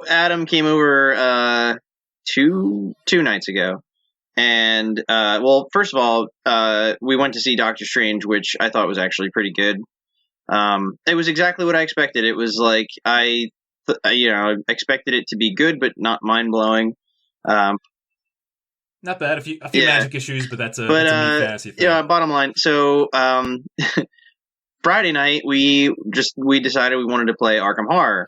Adam came over two nights ago, and well, first of all, we went to see Doctor Strange, which I thought was actually pretty good. It was exactly what I expected. It was like I expected it to be good, but not mind blowing. Not bad. A few magic issues, but that's a neat fantasy thing. Yeah, bottom line. So Friday night we decided we wanted to play Arkham Horror,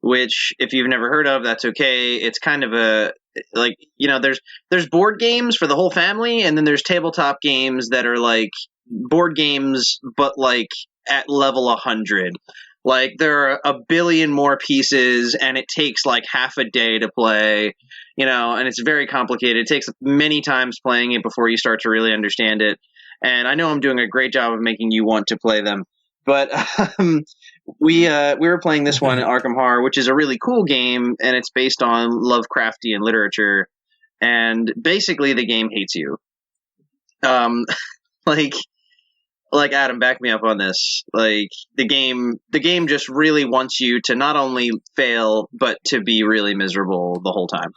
which if you've never heard of, that's okay. It's kind of a like, there's board games for the whole family, and then there's tabletop games that are like board games, but like at level 100. Like there are a billion more pieces, and it takes like half a day to play, and it's very complicated. It takes many times playing it before you start to really understand it. And I know I'm doing a great job of making you want to play them, but we were playing this one, Arkham Horror, which is a really cool game, and it's based on Lovecraftian literature. And basically, the game hates you. Like Adam, back me up on this. Like the game just really wants you to not only fail, but to be really miserable the whole time.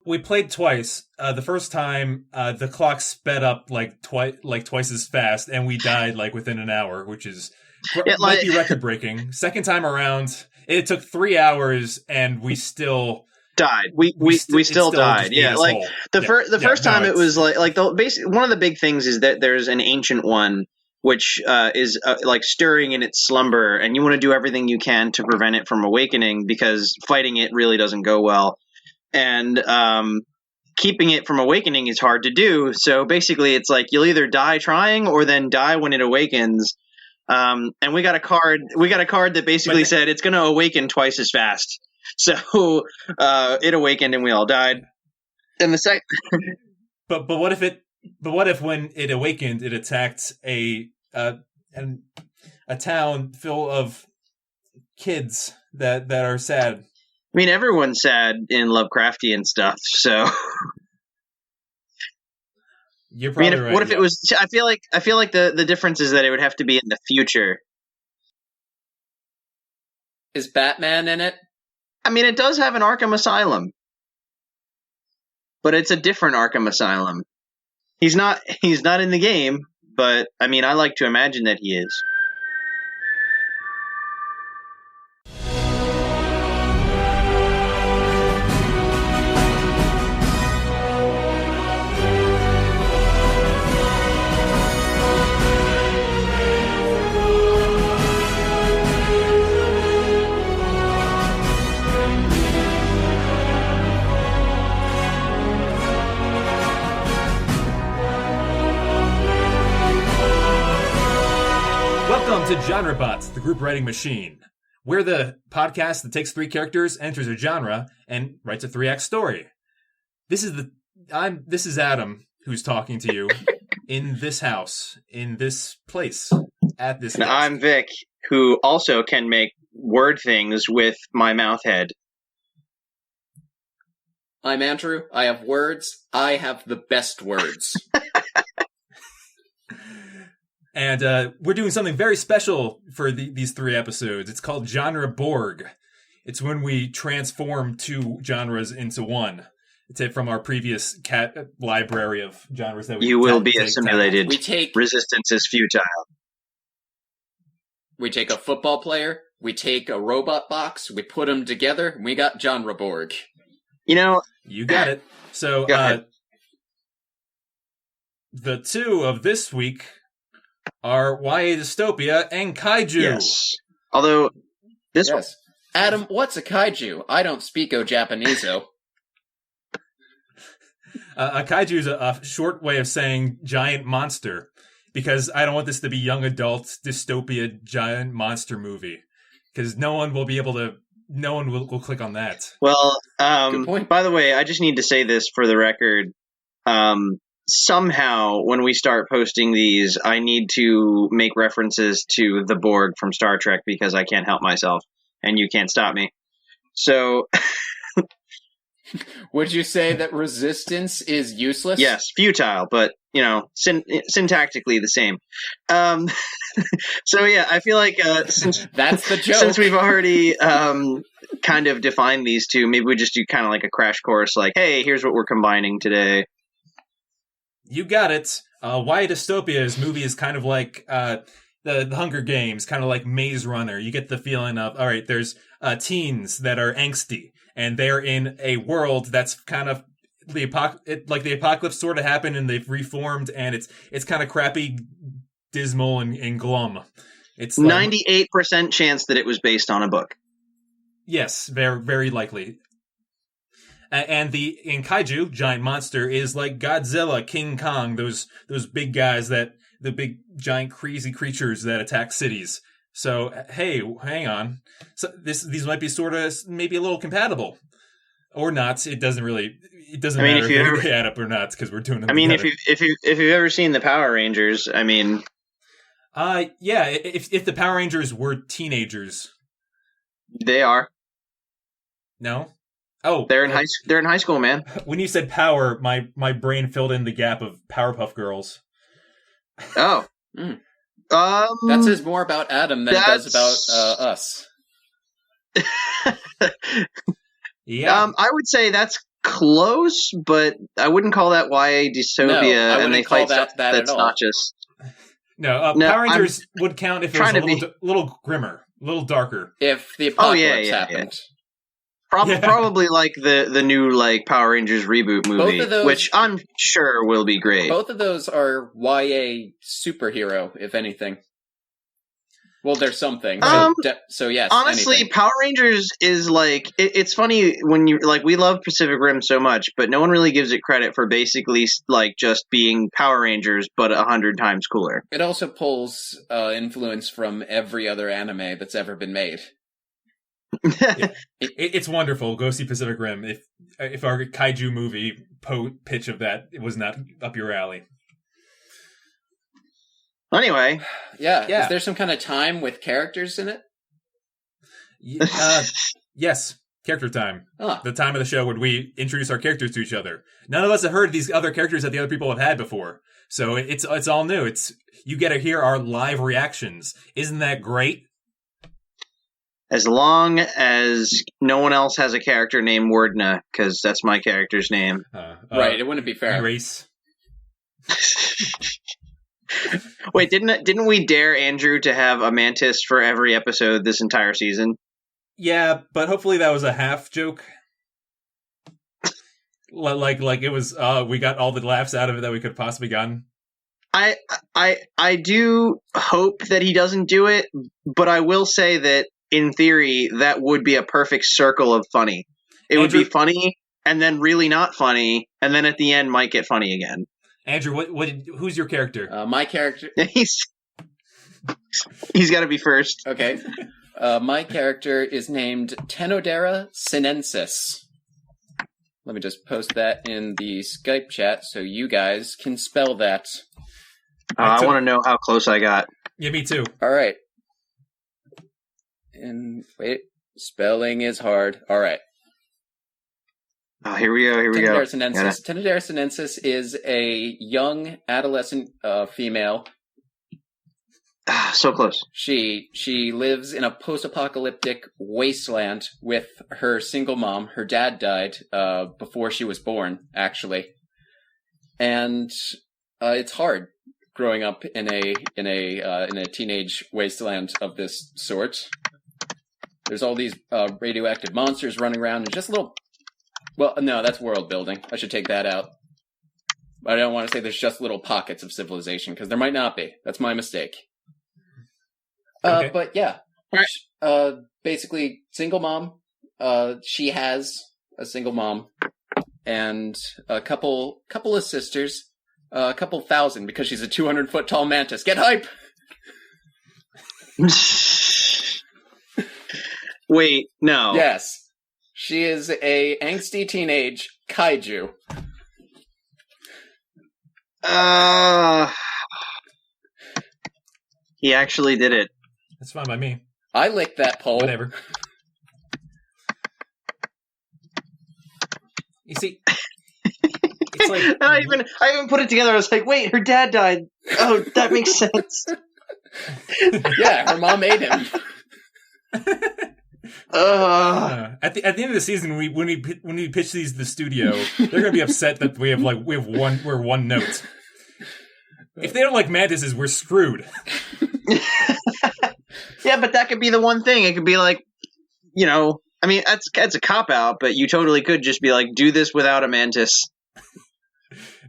We played twice. The first time, the clock sped up like twice as fast, and we died like within an hour, which is might be record breaking. Second time around, it took 3 hours, and we still died. We still died. Yeah, like the first time it was like one of the big things is that there's an ancient one which is like stirring in its slumber, and you want to do everything you can to prevent it from awakening, because fighting it really doesn't go well. And keeping it from awakening is hard to do. So basically, it's like you'll either die trying or then die when it awakens. And we got a card that basically said it's going to awaken twice as fast. So it awakened and we all died. And the second, but what if when it awakened, it attacked a town full of kids that are sad? I mean, everyone's sad in Lovecraftian stuff, so. You're probably right. What if it was? I feel like the difference is that it would have to be in the future. Is Batman in it? I mean, it does have an Arkham Asylum, but it's a different Arkham Asylum. He's not in the game, but I mean, I like to imagine that he is. Welcome to GenreBots, the group writing machine. We're the podcast that takes 3 characters, enters a genre, and writes a 3-act story. This is Adam who's talking to you in this house, in this place, at this And desk. I'm Vic, who also can make word things with my mouth head. I'm Andrew. I have words. I have the best words. And we're doing something very special for these 3 episodes. It's called GenreBorg. It's when we transform 2 genres into one. It's it from our previous cat library of genres that we. You will be assimilated. Resistance is futile. We take a football player. We take a robot box. We put them together. And we got GenreBorg. You got it. So the 2 of this week are YA Dystopia and Kaiju. Yes. Although this one. Adam, what's a kaiju? I don't speak Japaneso. A kaiju is a short way of saying giant monster, because I don't want this to be young adult dystopia giant monster movie, because no one will click on that. Well, good point. By the way, I just need to say this for the record. Somehow, when we start posting these, I need to make references to the Borg from Star Trek, because I can't help myself, and you can't stop me. So, Would you say that resistance is useless? Yes, futile, but syntactically the same. So yeah, I feel like since That's the joke. Since we've already kind of defined these two, maybe we just do kind of like a crash course. Like, hey, here's what we're combining today. You got it. Why Dystopia's movie is kind of like the Hunger Games, kind of like Maze Runner. You get the feeling of, all right, there's teens that are angsty, and they're in a world that's kind of the apocalypse sort of happened, and they've reformed, and it's kind of crappy, dismal, and glum. It's 98% chance that it was based on a book. Yes, very, very likely. And in Kaiju, giant monster is like Godzilla, King Kong, those big guys the big giant crazy creatures that attack cities. So hey, hang on. So these might be sort of maybe a little compatible, or not. It doesn't matter if they add up or not because we're doing them. I mean, together. if you've ever seen the Power Rangers, I mean, yeah. If the Power Rangers were teenagers, they are. No. Oh, they're in high school, man. When you said power, my brain filled in the gap of Powerpuff Girls. Oh. That says more about Adam than it does about us. Yeah. I would say that's close, but I wouldn't call that YA dystopia. No, and they fight that stuff that's not just. No, Power Rangers would count if it was a little grimmer, a little darker. If the apocalypse happened. Probably like the new like Power Rangers reboot movie, which I'm sure will be great. Both of those are YA superhero, if anything. Well, there's something. So yes. Honestly, anything. Power Rangers is like it's funny when you like we love Pacific Rim so much, but no one really gives it credit for basically like just being Power Rangers, but 100 times cooler. It also pulls influence from every other anime that's ever been made. It's wonderful. Go see Pacific Rim. If our kaiju movie pitch of that was not up your alley. Anyway, yeah. Is there some kind of time with characters in it? Yes, character time. The time of the show when we introduce our characters to each other. None of us have heard these other characters that the other people have had before, so it's all new. You get to hear our live reactions. Isn't that great? As long as no one else has a character named Wordna, because that's my character's name. Right, it wouldn't be fair. Erase. Wait, didn't we dare Andrew to have a mantis for every episode this entire season? Yeah, but hopefully that was a half joke. Like it was. We got all the laughs out of it that we could have possibly gotten. I do hope that he doesn't do it, but I will say that. In theory, that would be a perfect circle of funny. It would be funny, and then really not funny, and then at the end might get funny again. Andrew, who's your character? My character... He's got to be first. Okay. My character is named Tenodera sinensis. Let me just post that in the Skype chat so you guys can spell that. I want to know how close I got. Yeah, me too. All right. And wait, spelling is hard. All right. Oh, here we go. Tenodera sinensis is a young adolescent female. So close. She lives in a post-apocalyptic wasteland with her single mom. Her dad died before she was born, actually, and it's hard growing up in a teenage wasteland of this sort. There's all these radioactive monsters running around, and just little... Well, no, that's world building. I should take that out. But I don't want to say there's just little pockets of civilization, because there might not be. That's my mistake. Okay. But yeah. Right. Basically, single mom. She has a single mom. And a couple of sisters. A couple thousand, because she's a 200-foot tall mantis. Get hype! Wait, no. Yes. She is a angsty teenage kaiju. He actually did it. That's fine by me. I licked that pole. Whatever. You see, it's like I even put it together. I was like, wait, her dad died. Oh, that makes sense. Yeah, her mom ate him. At the end of the season, when we pitch these to the studio, they're gonna be upset that we're one note. If they don't like mantises, we're screwed. Yeah, but that could be the one thing. It could be like, I mean, that's a cop out, but you totally could just be like, do this without a mantis.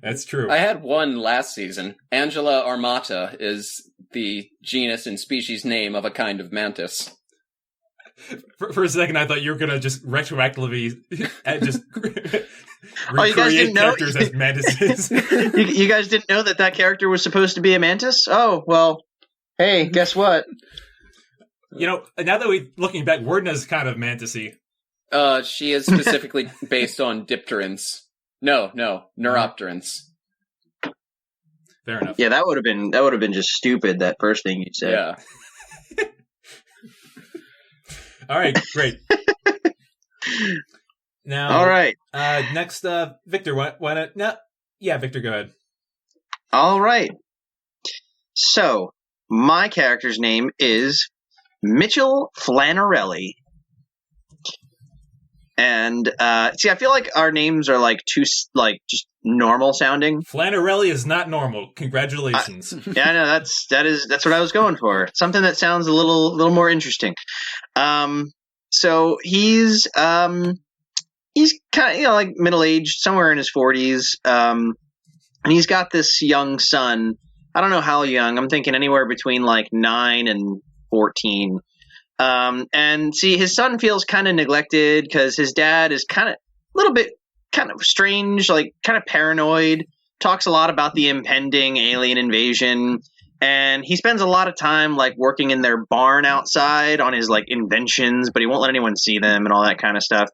That's true. I had one last season. Angela armata is the genus and species name of a kind of mantis. For a second, I thought you were gonna just retroactively just you guys didn't know? characters as mantises. You guys didn't know that character was supposed to be a mantis? Oh, well, hey, guess what? Now that we're looking back, Wordna's kind of mantis-y. She is specifically based on dipterans. No, neuropterans. Fair enough. Yeah, that would have been just stupid. That first thing you said. Yeah. All right, great. Now, all right. Next, Victor. Why not? No, yeah, Victor, go ahead. All right. So my character's name is Mitchell Flanarelli. And see, I feel like our names are like too just normal sounding. Flanarelli is not normal. Congratulations. Yeah, I know that's what I was going for. Something that sounds a little more interesting. So he's kind of like middle aged, somewhere in his 40s. And he's got this young son. I don't know how young. I'm thinking anywhere between like 9 and 14. And see, his son feels kind of neglected because his dad is a little bit strange, like kind of paranoid, talks a lot about the impending alien invasion. And he spends a lot of time like working in their barn outside on his like inventions, but he won't let anyone see them and all that kind of stuff.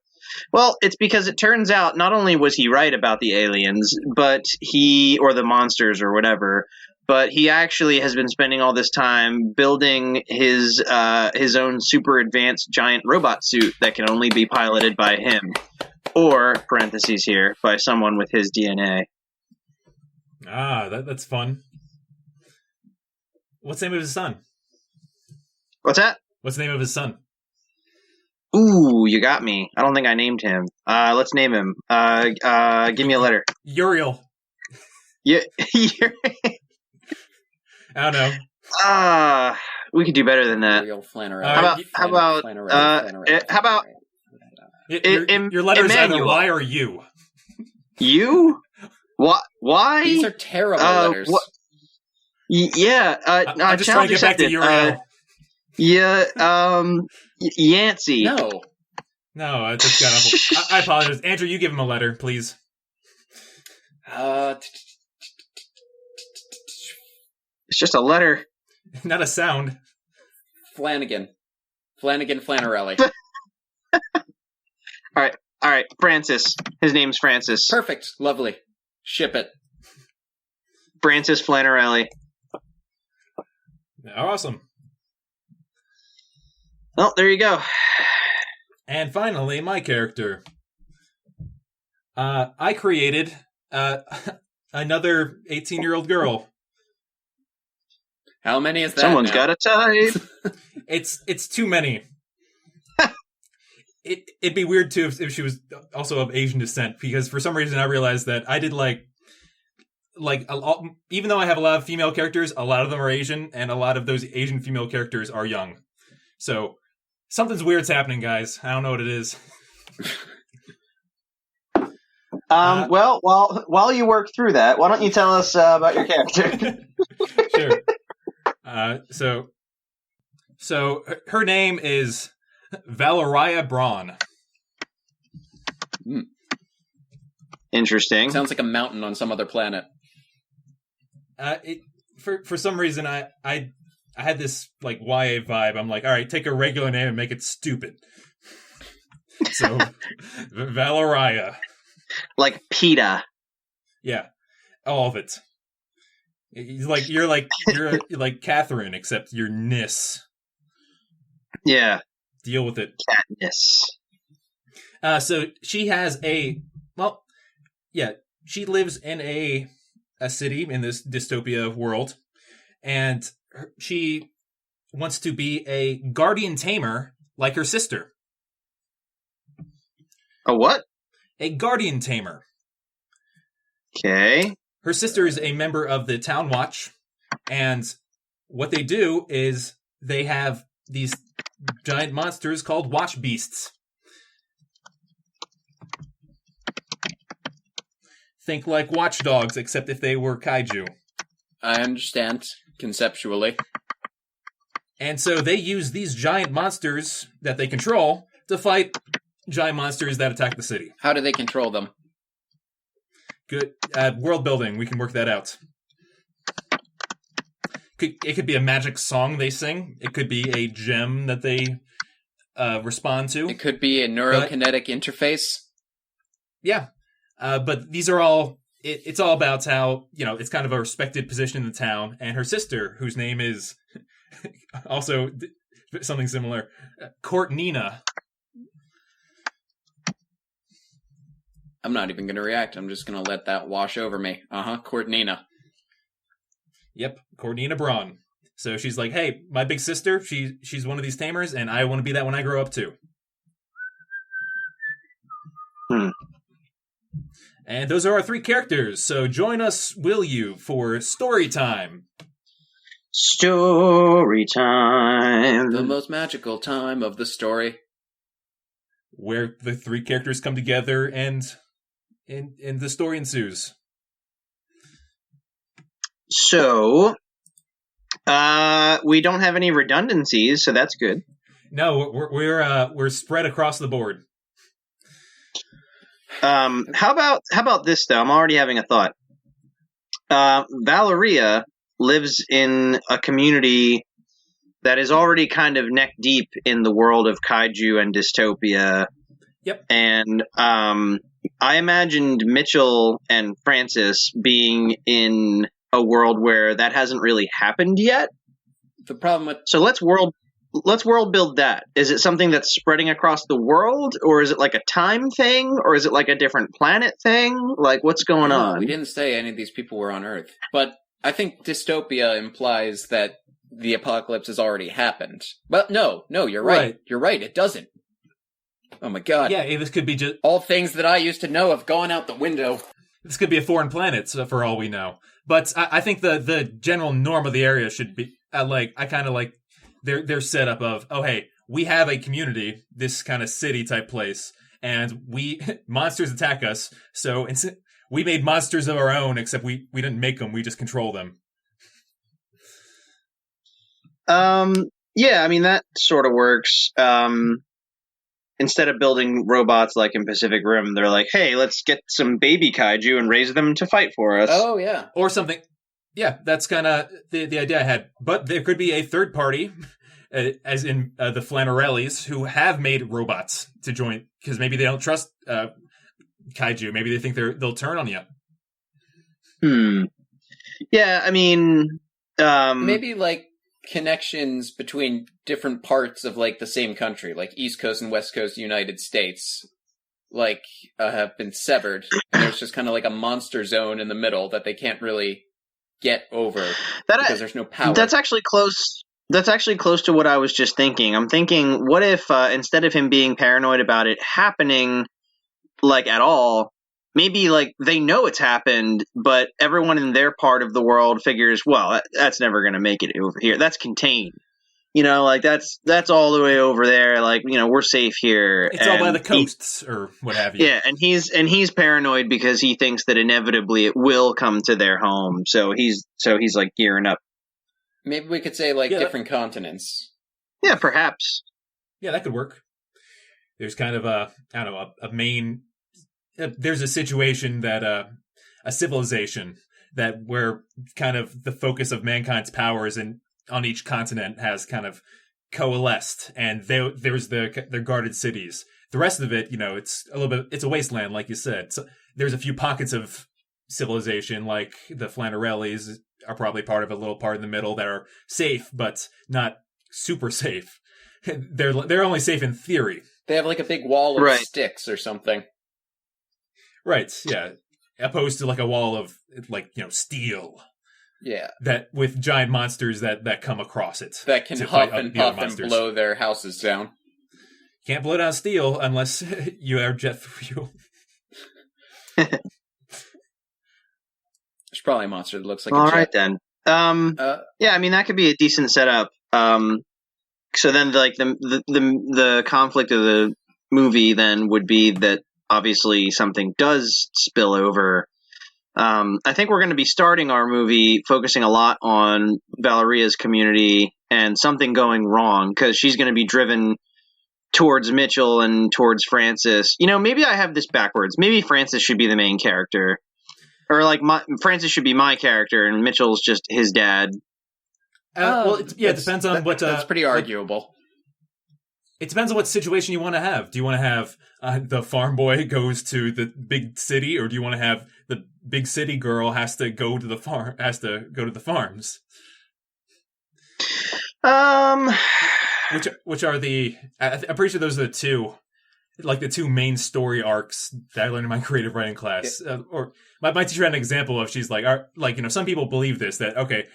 Well, it's because it turns out not only was he right about the aliens, or the monsters or whatever, but he actually has been spending all this time building his own super advanced giant robot suit that can only be piloted by him, or parentheses here, by someone with his DNA. That's fun. What's the name of his son? What's that? What's the name of his son? Ooh, you got me. I don't think I named him. Let's name him. Give me a letter. Uriel. Yeah. I don't know. We could do better than that. How about your letters either Y or U? You? What? Why? These are terrible letters. Yeah. I'm just trying to get back to Uriel. Yeah. Yancey. No, that's kind of. I apologize, Andrew. You give him a letter, please. It's just a letter. Not a sound. Flanagan Flanarelli. All right. Francis. His name's Francis. Perfect. Lovely. Ship it. Francis Flanarelli. Awesome. Well, there you go. And finally, my character. I created another 18-year-old girl. How many is that? Someone's got a type. It's too many. It'd be weird too if she was also of Asian descent, because for some reason I realized that I did even though I have a lot of female characters, a lot of them are Asian, and a lot of those Asian female characters are young. So something's weird's happening, guys. I don't know what it is. Well, while you work through that, why don't you tell us about your character? Sure. So her name is Valeria Braun. Interesting. Sounds like a mountain on some other planet. For some reason I had this like YA vibe. I'm like, all right, take a regular name and make it stupid. So Valeria. Like PETA. Yeah. All of it. You're like Catherine, except you're Nis. Yeah. Deal with it. Katniss. So she has a well, yeah, she lives in a city in this dystopia world, and she wants to be a guardian tamer like her sister. A what? A guardian tamer. Okay. Her sister is a member of the Town Watch, and what they do is they have these giant monsters called watch beasts. Think like watchdogs, except if they were kaiju. I understand conceptually. And so they use these giant monsters that they control to fight giant monsters that attack the city. How do they control them? Good. World building, we can work that out. It could be a magic song they sing. It could be a gem that they respond to. It could be a neurokinetic interface. Yeah. But these are all, it's all about how, it's kind of a respected position in the town. And her sister, whose name is also something similar, Court Nina. I'm not even going to react. I'm just going to let that wash over me. Court Nina. Yep, Court Nina Braun. So she's like, hey, my big sister, she's one of these tamers, and I want to be that when I grow up too. And those are our 3 characters, so join us, will you, for story time. Story time. The most magical time of the story. Where the 3 characters come together and the story ensues. So, we don't have any redundancies, so that's good. No, we're spread across the board. How about this though? I'm already having a thought. Valeria lives in a community that is already kind of neck deep in the world of kaiju and dystopia. Yep. And I imagined Mitchell and Francis being in a world where that hasn't really happened yet. The problem with So let's world build that. Is it something that's spreading across the world, or is it like a time thing, or is it like a different planet thing? Like, what's going on? We didn't say any of these people were on Earth, but I think dystopia implies that the apocalypse has already happened. But no, you're right. You're right. It doesn't. Oh my god. Yeah, this could be just all things that I used to know have gone out the window. This could be a foreign planet, for all we know. But I think the general norm of the area should be I kind of like their setup of, oh hey, we have a community, this kind of city type place, and monsters attack us. So we made monsters of our own, except we didn't make them, we just control them. Yeah, I mean that sort of works. Instead of building robots like in Pacific Rim, they're like, hey, let's get some baby kaiju and raise them to fight for us. Oh, yeah. Or something. Yeah, that's kind of the idea I had. But there could be a third party, as in the Flanarellis, who have made robots to join, because maybe they don't trust kaiju. Maybe they think they'll turn on you. Yeah, I mean... maybe, connections between different parts of the same country, like East Coast and West Coast United States, have been severed, and there's just kind of a monster zone in the middle that they can't really get over because there's no power. That's actually close. That's actually close to what I was just thinking. I'm thinking, what if instead of him being paranoid about it happening, at all, maybe they know it's happened, but everyone in their part of the world figures, well, that's never going to make it over here. That's contained. That's all the way over there. We're safe here. It's all by the coasts or what have you. Yeah, and he's paranoid because he thinks that inevitably it will come to their home. So he's gearing up. Maybe we could say different continents. Yeah, perhaps. Yeah, that could work. There's kind of a main. There's a situation that a civilization that where kind of the focus of mankind's powers on each continent has kind of coalesced, and there's their guarded cities. The rest of it, it's a wasteland, like you said. So there's a few pockets of civilization, like the Flanarellis are probably part of a little part in the middle that are safe, but not super safe. They're only safe in theory. They have a big wall of sticks or something. Right, yeah. Opposed to like a wall of like, steel. Yeah. That with giant monsters that come across it. That can huff and puff and blow their houses down. Can't blow down steel unless you are jet fuel. There's probably a monster that looks like All a jet. right then. Yeah, I mean that could be a decent setup. So then, like the conflict of the movie then would be that obviously something does spill over. I think we're going to be starting our movie focusing a lot on Valeria's community and something going wrong because she's going to be driven towards Mitchell and towards Francis. Maybe I have this backwards. Maybe Francis should be the main character. Or like Francis should be my character and Mitchell's just his dad. It depends on what... that's pretty arguable. It depends on what situation you want to have. Do you want to have the farm boy goes to the big city, or do you want to have the big city girl has to go to the farms? Which are the... I'm pretty sure those are the two, like the two main story arcs that I learned in my creative writing class. Or my teacher had an example of, she's like, some people believe this, that, okay,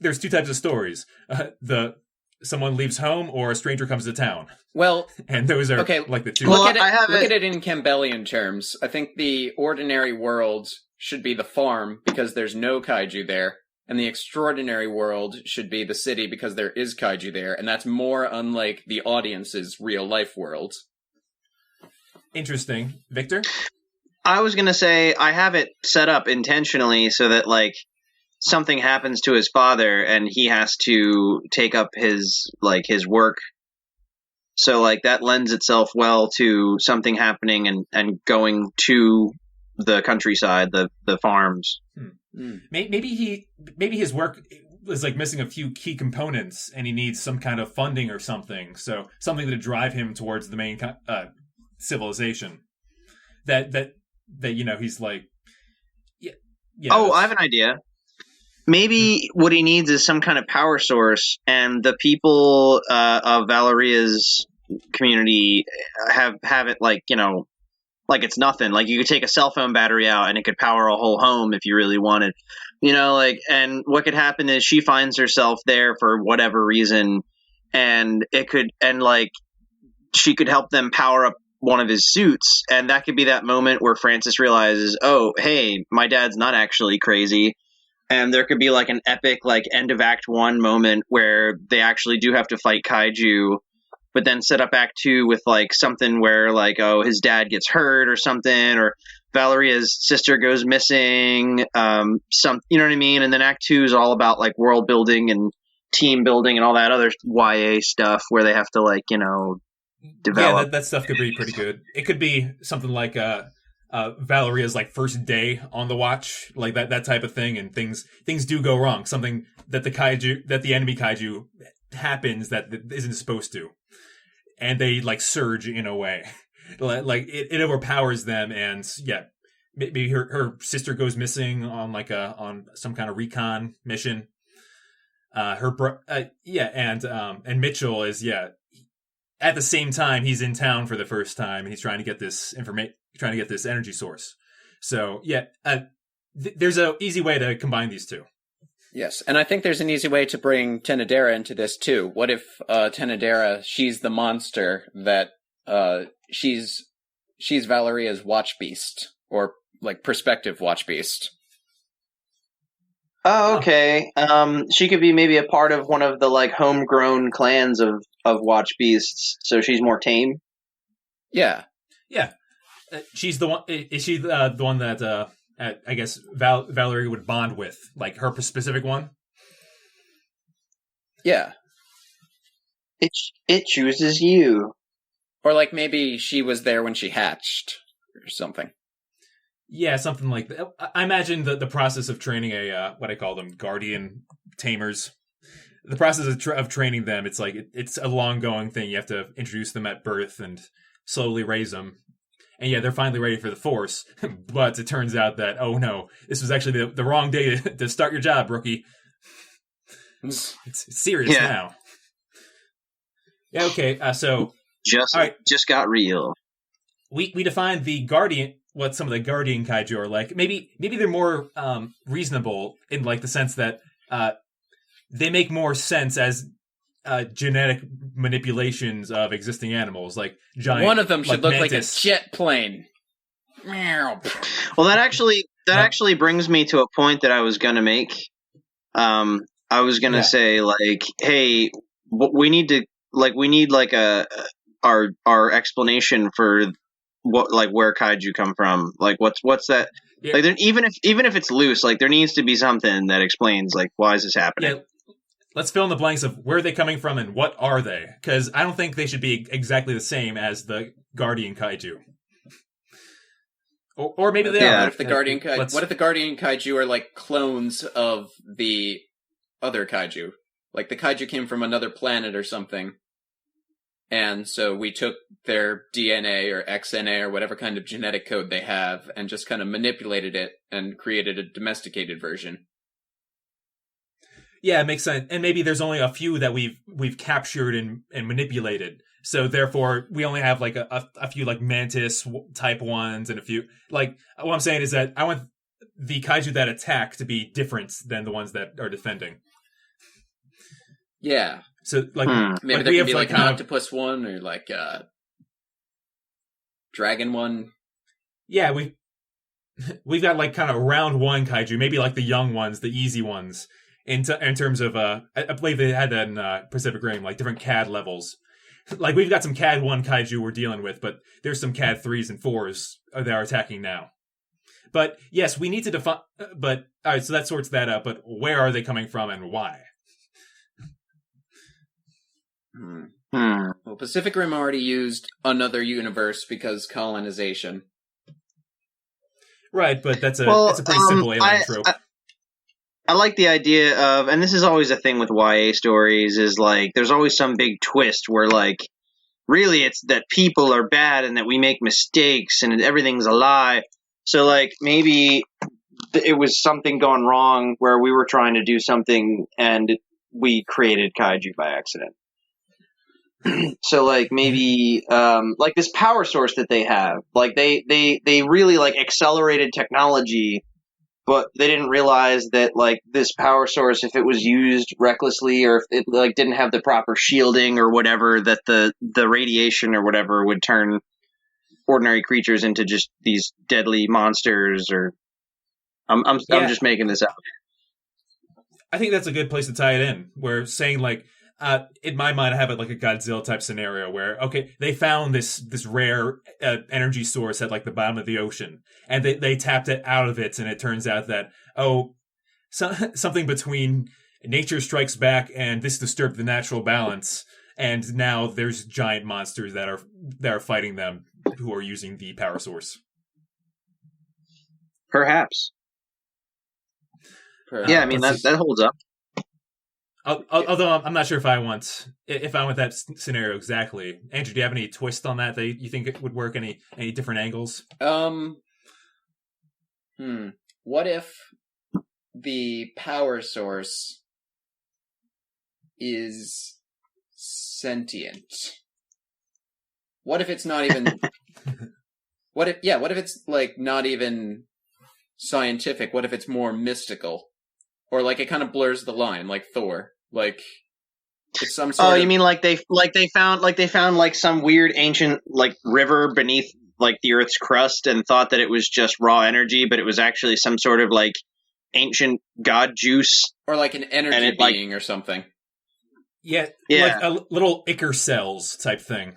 there's two types of stories. Someone leaves home or a stranger comes to town. Well, and those are okay, like the two. Look at it in Campbellian terms. I think the ordinary world should be the farm because there's no kaiju there, and the extraordinary world should be the city because there is kaiju there, and that's more unlike the audience's real life world. Interesting. Victor? I was going to say I have it set up intentionally so that like something happens to his father and he has to take up his work. So like that lends itself well to something happening and going to the countryside, the farms. Maybe his work is like missing a few key components and he needs some kind of funding or something. So something to drive him towards the main civilization. That he's like, yeah. Oh, I have an idea. Maybe what he needs is some kind of power source, and the people of Valeria's community have it like it's nothing. Like you could take a cell phone battery out and it could power a whole home if you really wanted. And what could happen is she finds herself there for whatever reason, and she could help them power up one of his suits, and that could be that moment where Francis realizes, oh, hey, my dad's not actually crazy. And there could be like an epic like end of Act 1 moment where they actually do have to fight kaiju, but then set up Act 2 with like something where like, oh, his dad gets hurt or something, or Valeria's sister goes missing, you know what I mean? And then Act 2 is all about like world building and team building and all that other YA stuff where they have to like, develop. Yeah, that stuff could be pretty good. It could be something like Valeria's like first day on the watch, like that type of thing, and things do go wrong. Something that the enemy kaiju happens that isn't supposed to, and they like surge in a way, like it overpowers them, and yeah, maybe her sister goes missing on on some kind of recon mission. And Mitchell is at the same time he's in town for the first time and he's trying to get this trying to get this energy source. So there's an easy way to combine these two. Yes, and I think there's an easy way to bring Tenedera into this too. What if Tenedera, she's the monster that she's Valeria's watch beast, or like perspective watch beast. Oh, okay. She could be maybe a part of one of the like homegrown clans of watch beasts, so she's more tame. Yeah. She's the one. Is she the one that I guess Valerie would bond with, like her specific one? Yeah. It chooses you. Or like maybe she was there when she hatched or something. Yeah, something like that. I imagine the process of training what I call them, guardian tamers. The process of training them, it's like it's a long going thing. You have to introduce them at birth and slowly raise them. And yeah, they're finally ready for the force. But it turns out that, oh no, this was actually the wrong day to start your job, rookie. It's serious now. Yeah, okay. So just got real. We defined the guardian. what some of the Guardian Kaiju are like. Maybe they're more reasonable in like the sense that they make more sense as genetic manipulations of existing animals, like giant. One of them should look mantis. like a jet plane. Well, that actually brings me to a point that I was going to make. I was going to say, like, hey, we need like our explanation for what, like, where kaiju come from. Like, what's that? Yeah. Like, even if it's loose, like, there needs to be something that explains, like, why is this happening? Yeah. Let's fill in the blanks of where are they coming from and what are they? Because I don't think they should be exactly the same as the Guardian Kaiju. Or maybe they are. What if the Guardian Kaiju are like clones of the other Kaiju? Like the Kaiju came from another planet or something. And so we took their DNA or XNA or whatever kind of genetic code they have and just kind of manipulated it and created a domesticated version. Yeah, it makes sense. And maybe there's only a few that we've captured and manipulated. So therefore, we only have like a few like mantis type ones and a few like what I'm saying is that I want the kaiju that attack to be different than the ones that are defending. Yeah. So like maybe like there we could have be like an kind octopus one or like a dragon one. Yeah, we've got like kind of round one kaiju, maybe like the young ones, the easy ones. In terms of I believe they had that in Pacific Rim, like different CAD levels. Like we've got some CAD 1 kaiju we're dealing with, but there's some CAD 3s and 4s that are attacking now. But yes, we need to define. But all right, so that sorts that out. But where are they coming from and why? Well, Pacific Rim already used another universe because colonization. Right, but that's a pretty simple alien trope. I like the idea of, and this is always a thing with YA stories, is like there's always some big twist where like really it's that people are bad and that we make mistakes and everything's a lie. So like maybe it was something gone wrong where we were trying to do something and we created kaiju by accident. So like maybe like this power source that they have, like they really like accelerated technology. But they didn't realize that, like, this power source, if it was used recklessly or if it, like, didn't have the proper shielding or whatever, that the radiation or whatever would turn ordinary creatures into just these deadly monsters. Or I'm just making this up. I think that's a good place to tie it in. Where saying like, in my mind, I have it like a Godzilla type scenario where, okay, they found this rare energy source at like the bottom of the ocean, and they tapped it out of it, and it turns out that something between nature strikes back and this disturbed the natural balance, and now there's giant monsters that are fighting them who are using the power source. Perhaps. Yeah, I mean that holds up. Although I'm not sure if I want that scenario exactly. Andrew, do you have any twist on that you think it would work? Any different angles? What if the power source is sentient? What if it's not even? What if it's like not even scientific? What if it's more mystical? Or like it kind of blurs the line, like Thor. Like it's some sort of... you mean like they found like some weird ancient like river beneath like the Earth's crust and thought that it was just raw energy, but it was actually some sort of like ancient god juice, or like an energy being or something. Yeah, like a little Icar cells type thing.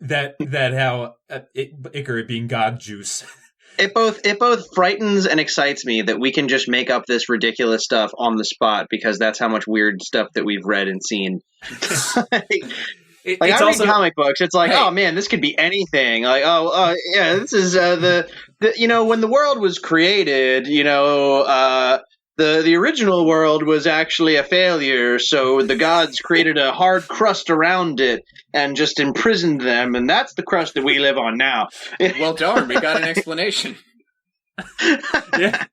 That how Icar being god juice. It both frightens and excites me that we can just make up this ridiculous stuff on the spot because that's how much weird stuff that we've read and seen. I read comic books. It's like, oh man, this could be anything. Like, yeah, this is the when the world was created, the original world was actually a failure, so the gods created a hard crust around it and just imprisoned them, and that's the crust that we live on now. Well, darn, we got an explanation. Yeah.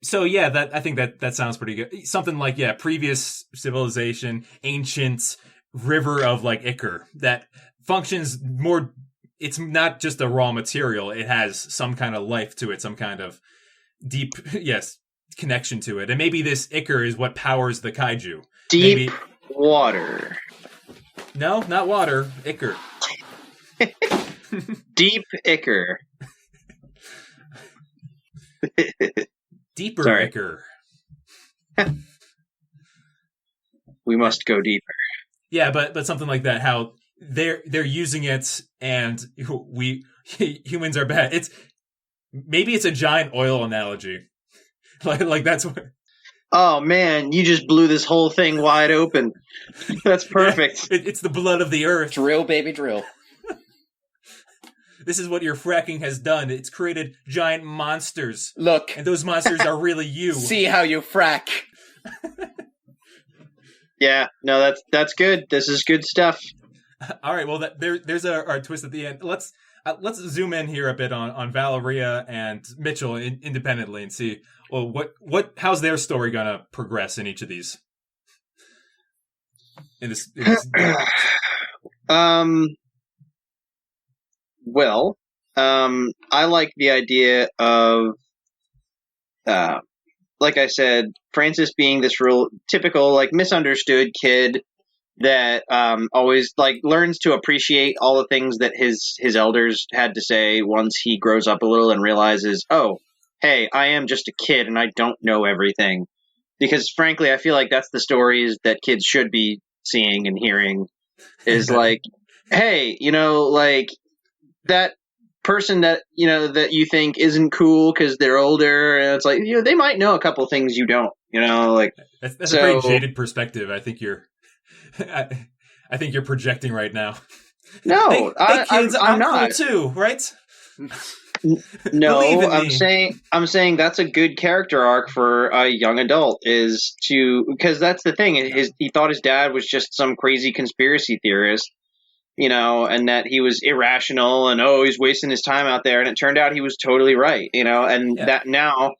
So yeah, I think that sounds pretty good. Something like previous civilization, ancient river of like Icar that functions more it's not just a raw material. It has some kind of life to it, some kind of deep, yes, connection to it. And maybe this ichor is what powers the kaiju. Deep water. No, not water. Ichor. Deep ichor. Deeper Sorry. ichor. We must go deeper. Yeah, but something like that. How they're using it, and we humans are bad. Maybe it's a giant oil analogy. like that's what. Oh man, you just blew this whole thing wide open. That's perfect. Yeah, it's the blood of the earth. Drill, baby, drill. This is what your fracking has done. It's created giant monsters. Look. And those monsters are really you. See how you frack. Yeah, no, that's good. This is good stuff. All right, well, there's our twist at the end. Let's zoom in here a bit on Valeria and Mitchell independently and see, well, how's their story gonna progress in each of these? In this Well, I like the idea of, like I said, Francis being this real typical, like, misunderstood kid that always, like, learns to appreciate all the things that his elders had to say once he grows up a little and realizes, oh, hey, I am just a kid and I don't know everything. Because, frankly, I feel like that's the stories that kids should be seeing and hearing, is like, hey, like, that person that that you think isn't cool because they're older, and it's like, they might know a couple things you don't, like that's a pretty jaded perspective. I think you're I think you're projecting right now. No, I'm not cool too, right? No, I'm saying that's a good character arc for a young adult, is to, because that's the thing, he thought his dad was just some crazy conspiracy theorist, and that he was irrational and, he's wasting his time out there. And it turned out he was totally right, and that now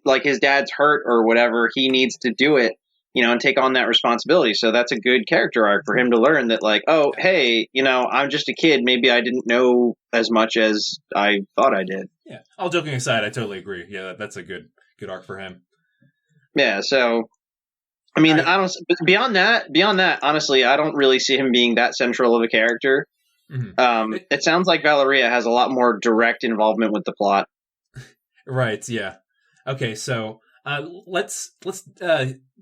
like, his dad's hurt or whatever. He needs to do it, and take on that responsibility. So that's a good character arc for him to learn that, like, oh, hey, I'm just a kid. Maybe I didn't know as much as I thought I did. Yeah. All joking aside, I totally agree. Yeah, that's a good arc for him. Yeah. So, I mean, I don't. Beyond that, honestly, I don't really see him being that central of a character. Mm-hmm. It sounds like Valeria has a lot more direct involvement with the plot. Right. Yeah. Okay. So let's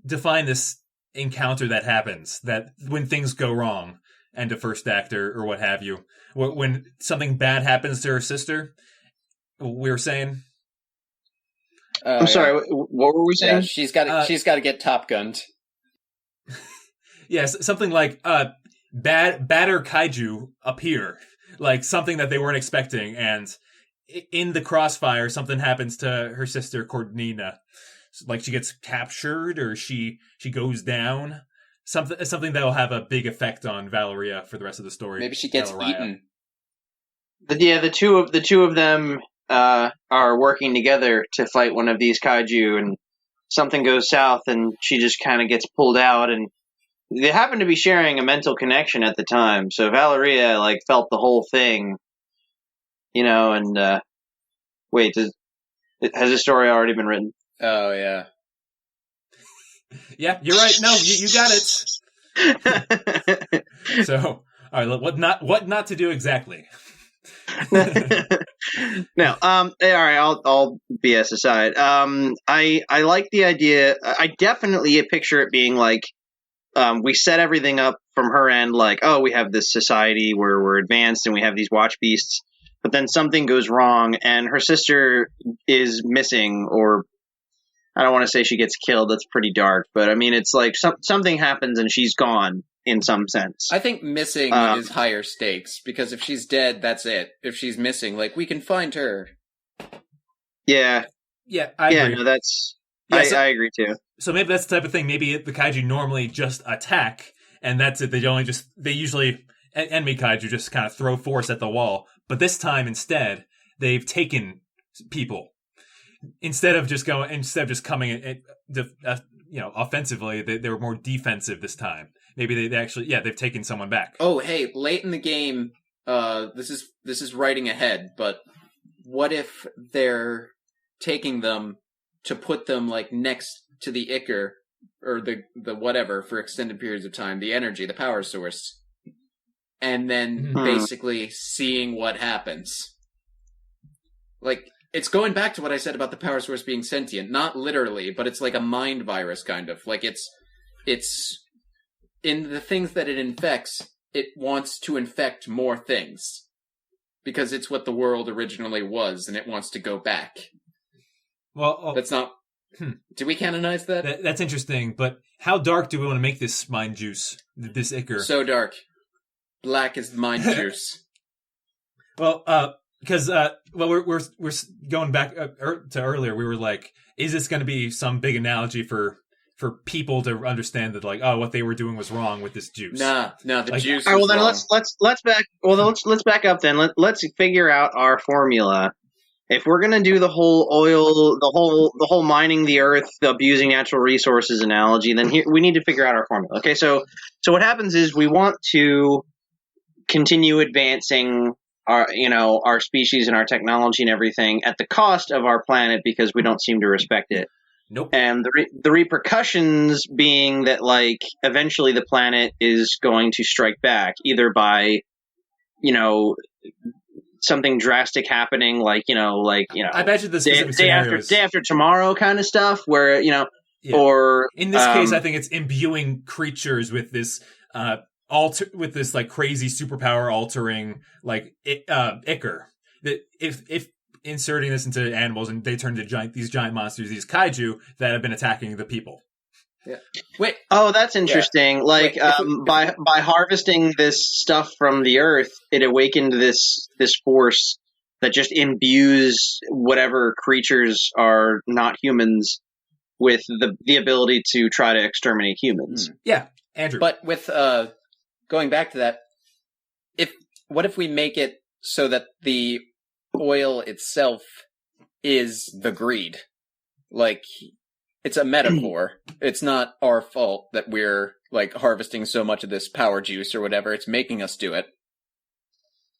define this encounter that happens, that when things go wrong, end of first act or what have you, when something bad happens to her sister. We were saying. I'm sorry. What were we saying? Yeah, she's got to get Top Gunned. Yes, something like badder kaiju appear, like something that they weren't expecting, and in the crossfire, something happens to her sister Cornina, like she gets captured or she goes down. Something that will have a big effect on Valeria for the rest of the story. Maybe she gets eaten. The two of them are working together to fight one of these kaiju, and something goes south, and she just kind of gets pulled out, and they happen to be sharing a mental connection at the time. So Valeria, like, felt the whole thing, and wait, has this story already been written? Oh, yeah. Yeah, you're right. No, you got it. So, all right, what not to do exactly? No, all right, I'll BS aside. I like the idea. I definitely picture it being like, we set everything up from her end, like, oh, we have this society where we're advanced and we have these watch beasts, but then something goes wrong and her sister is missing, or I don't want to say she gets killed. That's pretty dark, but I mean, it's like something happens and she's gone in some sense. I think missing is higher stakes, because if she's dead, that's it. If she's missing, like, we can find her. Yeah. Yeah, I agree. No, that's... Yeah, I agree too. So maybe that's the type of thing. Maybe the kaiju normally just attack, and that's it. They usually, enemy kaiju just kind of throw force at the wall. But this time, instead, they've taken people. Instead of just coming offensively, they were more defensive this time. Maybe they actually, they've taken someone back. Oh, hey, late in the game, this is writing ahead, but what if they're taking them to put them like next to the Ichor or the whatever for extended periods of time, the energy, the power source, and then basically seeing what happens. Like, it's going back to what I said about the power source being sentient, not literally, but it's like a mind virus kind of. Like it's in the things that it infects, it wants to infect more things. Because it's what the world originally was, and it wants to go back. Well, that's not... Do we canonize that? That's interesting, but how dark do we want to make this mind juice, this Ichor? So dark. Black is mind juice. Well, because we're going back to earlier. We were like, is this going to be some big analogy for people to understand that, like, oh, what they were doing was wrong with this juice? No, the like, juice. All right, well then wrong. let's back up then. Let's figure out our formula. If we're gonna do the whole oil, the whole mining the earth, abusing natural resources analogy, then here we need to figure out our formula. Okay, so what happens is we want to continue advancing our species and our technology and everything at the cost of our planet because we don't seem to respect it. Nope. And the repercussions being that, like, eventually the planet is going to strike back, either by, something drastic happening, like I bet you the specific day after tomorrow kind of stuff, where or in this case, I think it's imbuing creatures with this with this like crazy superpower altering like Ichor. That if inserting this into animals and they turn into these giant monsters, these kaiju that have been attacking the people. Yeah. Wait. Oh, that's interesting. Yeah. Like, by harvesting this stuff from the earth, it awakened this force that just imbues whatever creatures are not humans with the ability to try to exterminate humans. Yeah, Andrew. But with going back to that, what if we make it so that the oil itself is the greed? Like, it's a metaphor. It's not our fault that we're, like, harvesting so much of this power juice or whatever. It's making us do it.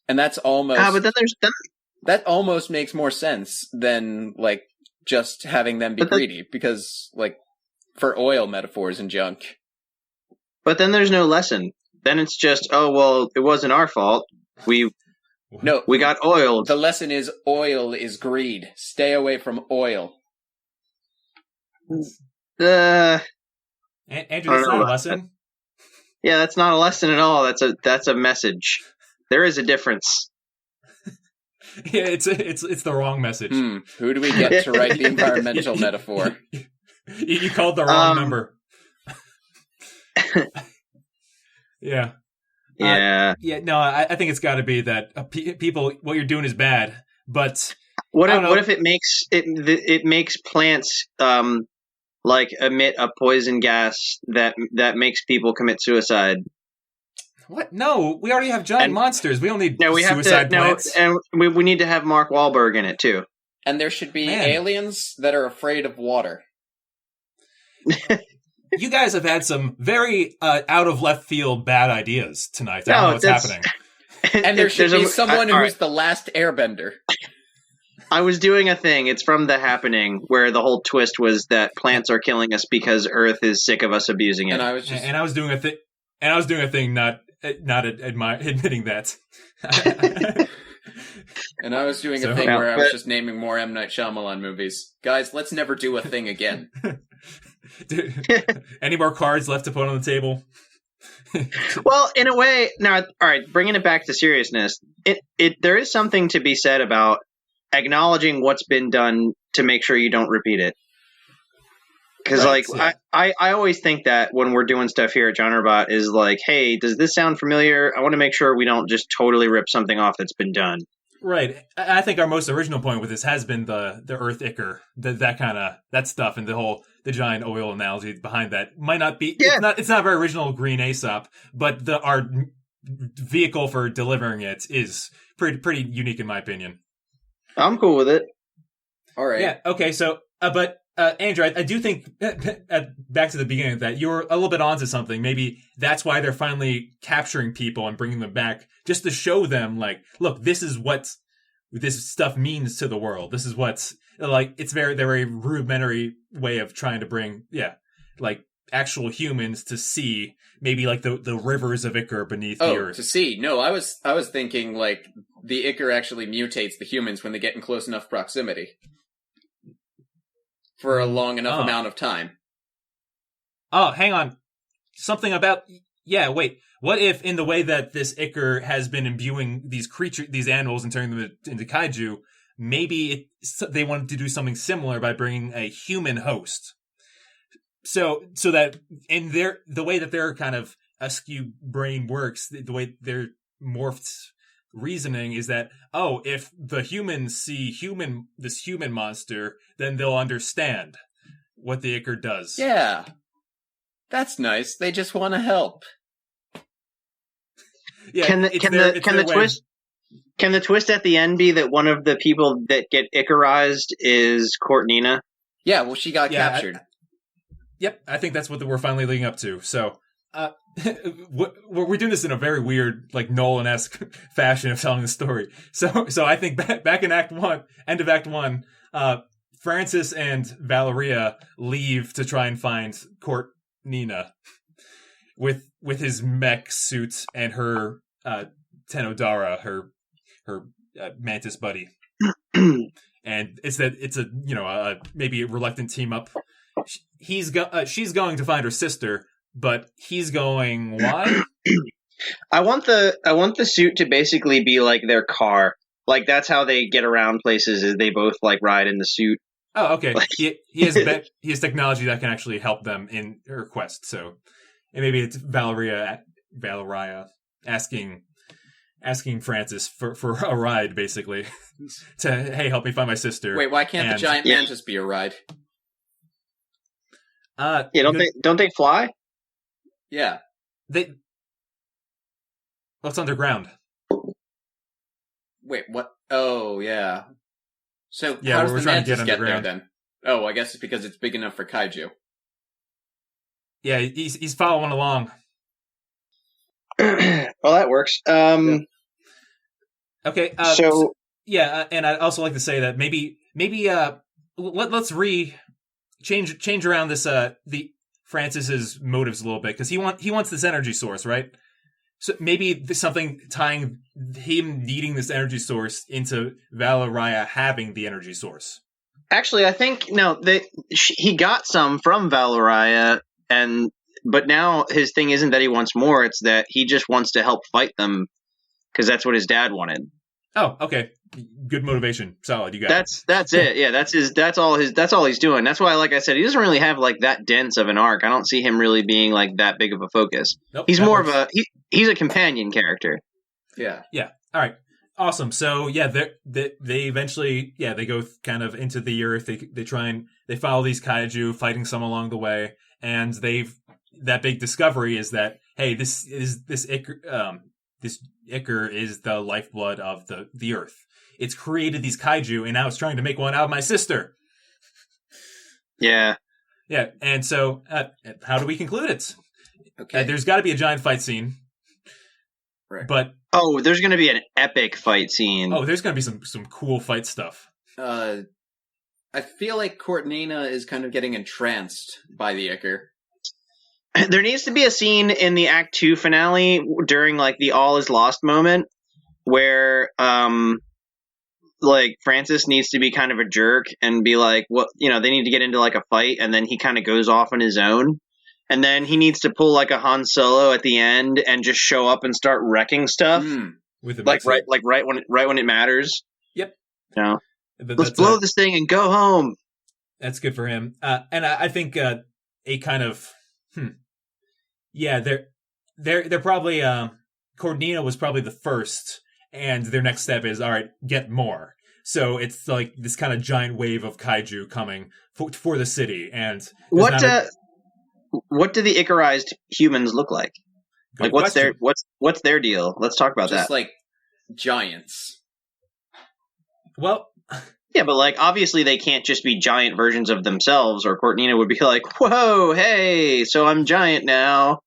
And that's almost... but then there's... That almost makes more sense than, like, just having them be greedy. Because, like, for oil metaphors and junk. But then there's no lesson. Then it's just, oh, well, it wasn't our fault. We got oiled. The lesson is oil is greed. Stay away from oil. Andrew, that's not a lesson. Yeah, that's not a lesson at all. That's a message. There is a difference. Yeah, it's the wrong message. Who do we get to write the environmental metaphor? You called the wrong number. Yeah. Yeah. No, I think it's got to be that people, what you're doing is bad. But what if it makes plants like emit a poison gas that makes people commit suicide? What? No, we already have giant monsters. We don't need suicide plants. And we need to have Mark Wahlberg in it too. And there should be aliens that are afraid of water. You guys have had some very out of left field bad ideas tonight. I don't know what's happening. And there should be someone who's the last airbender. I was doing a thing. It's from The Happening, where the whole twist was that plants are killing us because Earth is sick of us abusing it. And I was doing a thing, not admitting that. And I was doing a thing where I was just naming more M. Night Shyamalan movies. Guys, let's never do a thing again. Dude, any more cards left to put on the table? Well, in a way, now, all right, bringing it back to seriousness, there is something to be said about acknowledging what's been done to make sure you don't repeat it. Because, I always think that when we're doing stuff here at GenreBot is like, hey, does this sound familiar? I want to make sure we don't just totally rip something off that's been done. Right. I think our most original point with this has been the Earth Ichor, that stuff, and the giant oil analogy behind that might not be. Yeah. It's not very original green Aesop, but our vehicle for delivering it is pretty unique in my opinion. I'm cool with it. All right. Yeah. Okay. So, but Andrew, I do think back to the beginning of that, you were a little bit onto something. Maybe that's why they're finally capturing people and bringing them back, just to show them, like, look, this is what this stuff means to the world. This is what's like. It's very rudimentary way of trying to bring, like actual humans to see maybe like the rivers of Icar beneath the earth. To see. No, I was thinking like the Icar actually mutates the humans when they get in close enough proximity for a long enough amount of time. Oh, hang on. Something about wait. What if in the way that this Icar has been imbuing these creatures, these animals, and turning them into kaiju, maybe they wanted to do something similar by bringing a human host. So that in the way that their kind of askew brain works, the way their morphed reasoning is that, if the humans see this human monster, then they'll understand what the Icar does. Yeah. That's nice. They just want to help. Yeah, can the twist at the end be that one of the people that get Icarized is Courtnina? Yeah, well, she got captured. Yep, I think that's what we're finally leading up to. So, we're doing this in a very weird, like Nolan-esque fashion of telling the story. So I think back in end of Act 1, Francis and Valeria leave to try and find Courtnina with his mech suit and her Tenodara, her mantis buddy. And it's a maybe a reluctant team up. She's going to find her sister, but he's going, why? I want the suit to basically be like their car. Like that's how they get around places, is they both like ride in the suit. Oh, okay. He has technology that can actually help them in her quest. So, and maybe it's Valeria asking Francis for a ride, basically, to help me find my sister. Wait, why can't the giant mantis be a ride? Don't they fly? Yeah. What's underground? Wait, what? Oh, yeah. So yeah, how does the mantis get there then? Oh, I guess it's because it's big enough for kaiju. Yeah, he's following along. Well, that works. Okay. And I'd also like to say that maybe let's change around this the Francis's motives a little bit, because he wants this energy source, right? So maybe something tying him needing this energy source into Valeria having the energy source. Actually, I think he got some from Valeria, but now his thing isn't that he wants more; it's that he just wants to help fight them because that's what his dad wanted. Oh, okay. Good motivation. Solid. You got it. That's it. Yeah, that's all he's doing. That's why, like I said, he doesn't really have like that dense of an arc. I don't see him really being like that big of a focus. Nope, he's more of he's a companion character. Yeah. Yeah. All right. Awesome. So yeah, they eventually they go kind of into the earth. They follow these kaiju, fighting some along the way, and that big discovery is that, hey, this Icar, this Icar is the lifeblood of the earth. It's created these kaiju, and now it's trying to make one out of my sister. Yeah. Yeah, and so how do we conclude it? Okay. There's got to be a giant fight scene. Right. But there's going to be an epic fight scene. Oh, there's going to be some cool fight stuff. I feel like Courtnina is kind of getting entranced by the Icar. There needs to be a scene in the Act 2 finale during like the all is lost moment where like Francis needs to be kind of a jerk and be like, what, they need to get into like a fight, and then he kind of goes off on his own, and then he needs to pull like a Han Solo at the end and just show up and start wrecking stuff with right when it matters. Yep. Let's blow this thing and go home. That's good for him. And I think a kind of they're probably Courtnina was probably the first. And their next step is, all right, get more. So it's like this kind of giant wave of kaiju coming for the city. And what do the Icarized humans look like? Like what's their deal? Let's talk about that. Just like giants. Well, Yeah, but like obviously they can't just be giant versions of themselves, or Cortnina would be like, "Whoa, hey, so I'm giant now."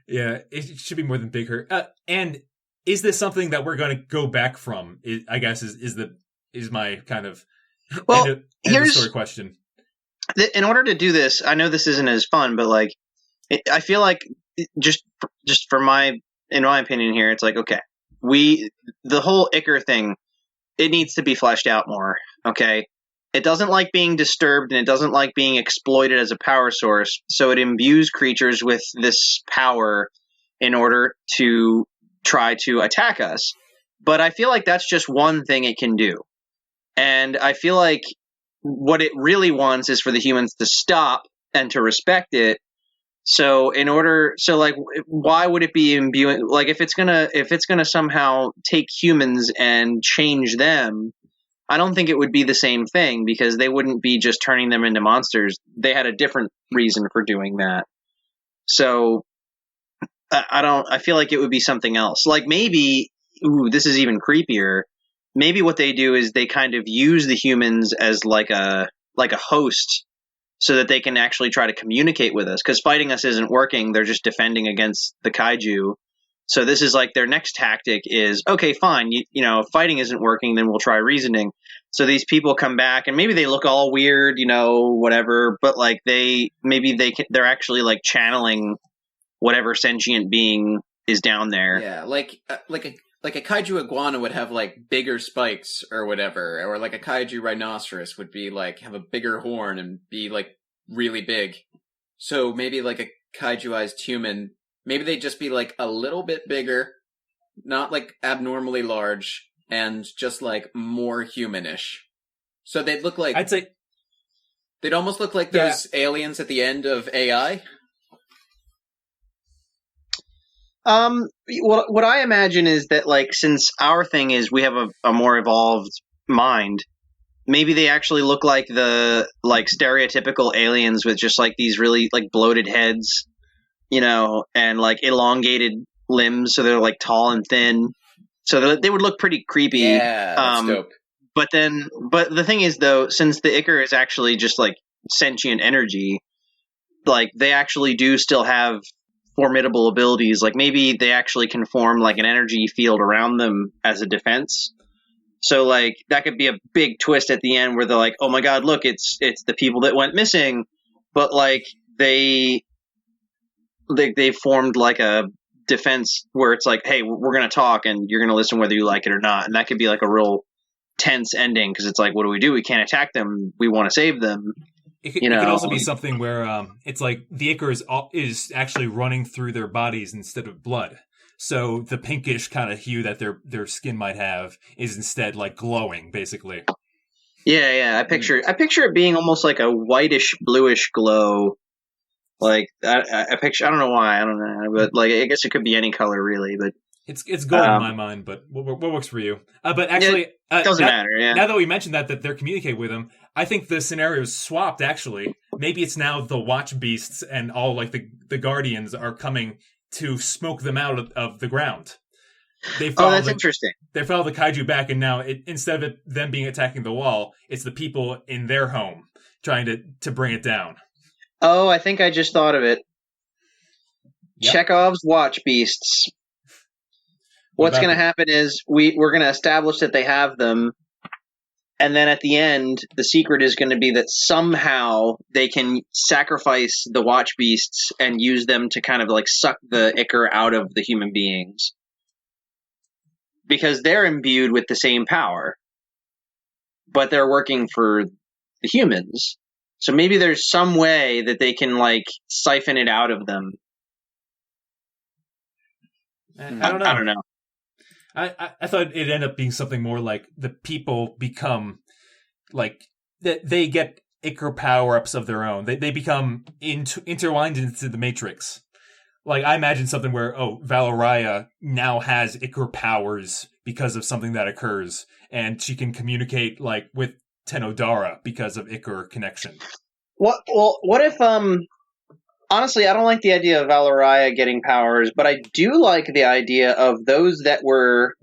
Yeah, it should be more than bigger. And is this something that we're going to go back from? I guess is my kind of Well, end of here's story question. In order to do this, I know this isn't as fun, but like I feel like just in my opinion here, it's like okay, the whole Icar thing, it needs to be fleshed out more. Okay, it doesn't like being disturbed and it doesn't like being exploited as a power source, so it imbues creatures with this power in order to try to attack us. But I feel like that's just one thing it can do. And I feel like what it really wants is for the humans to stop and to respect it. So like, why would it be imbuing? Like, if it's gonna somehow take humans and change them, I don't think it would be the same thing because they wouldn't be just turning them into monsters. They had a different reason for doing that. So I feel like it would be something else. Like maybe, this is even creepier. Maybe what they do is they kind of use the humans as like a host so that they can actually try to communicate with us, because fighting us isn't working. They're just defending against the kaiju. So this is like their next tactic is, okay, fine. If fighting isn't working, then we'll try reasoning. So these people come back and maybe they look all weird, whatever, but like they're actually like channeling whatever sentient being is down there. Yeah, like a kaiju iguana would have like bigger spikes or whatever, or like a kaiju rhinoceros would be like have a bigger horn and be like really big. So maybe like a kaijuized human, maybe they'd just be like a little bit bigger, not like abnormally large, and just like more humanish. So they'd look like, I'd say they'd almost look like those aliens at the end of AI. What I imagine is that, like, since our thing is we have a more evolved mind, maybe they actually look like the stereotypical aliens with just like these really like bloated heads, and like elongated limbs, so they're like tall and thin, so they would look pretty creepy. Yeah, that's dope. But the thing is though, since the Icar is actually just like sentient energy, like they actually do still have formidable abilities. Like maybe they actually can form like an energy field around them as a defense. So like that could be a big twist at the end where they're like, oh my god, look, it's the people that went missing, but like they formed like a defense where it's like, hey, we're gonna talk and you're gonna listen whether you like it or not. And that could be like a real tense ending because it's like, what do? We can't attack them. We want to save them. It could also be something where it's like the Icar is actually running through their bodies instead of blood. So the pinkish kind of hue that their skin might have is instead like glowing, basically. Yeah. I picture it being almost like a whitish, bluish glow. Like I picture, I don't know why, I don't know, but like I guess it could be any color really. But it's gold in my mind. But what works for you? But actually, it doesn't matter. Yeah. Now that we mentioned that they're communicating with them, I think the scenario is swapped. Actually, maybe it's now the Watch Beasts and all like the Guardians are coming to smoke them out of the ground. That's interesting. They follow the kaiju back, and now instead of them being attacking the wall, it's the people in their home trying to bring it down. Oh, I think I just thought of it. Yep. Chekhov's Watch Beasts. What's going to happen is we're going to establish that they have them, and then at the end, the secret is going to be that somehow they can sacrifice the Watch Beasts and use them to kind of like suck the Icar out of the human beings. Because they're imbued with the same power, but they're working for the humans. So maybe there's some way that they can like siphon it out of them. I don't know. I thought it'd end up being something more like the people become like they get Icar power-ups of their own. They become intertwined into the Matrix. Like I imagine something where Valoraya now has Icar powers because of something that occurs, and she can communicate like with Tenodara because of Icar connection. What if honestly, I don't like the idea of Valoraya getting powers, but I do like the idea of those that were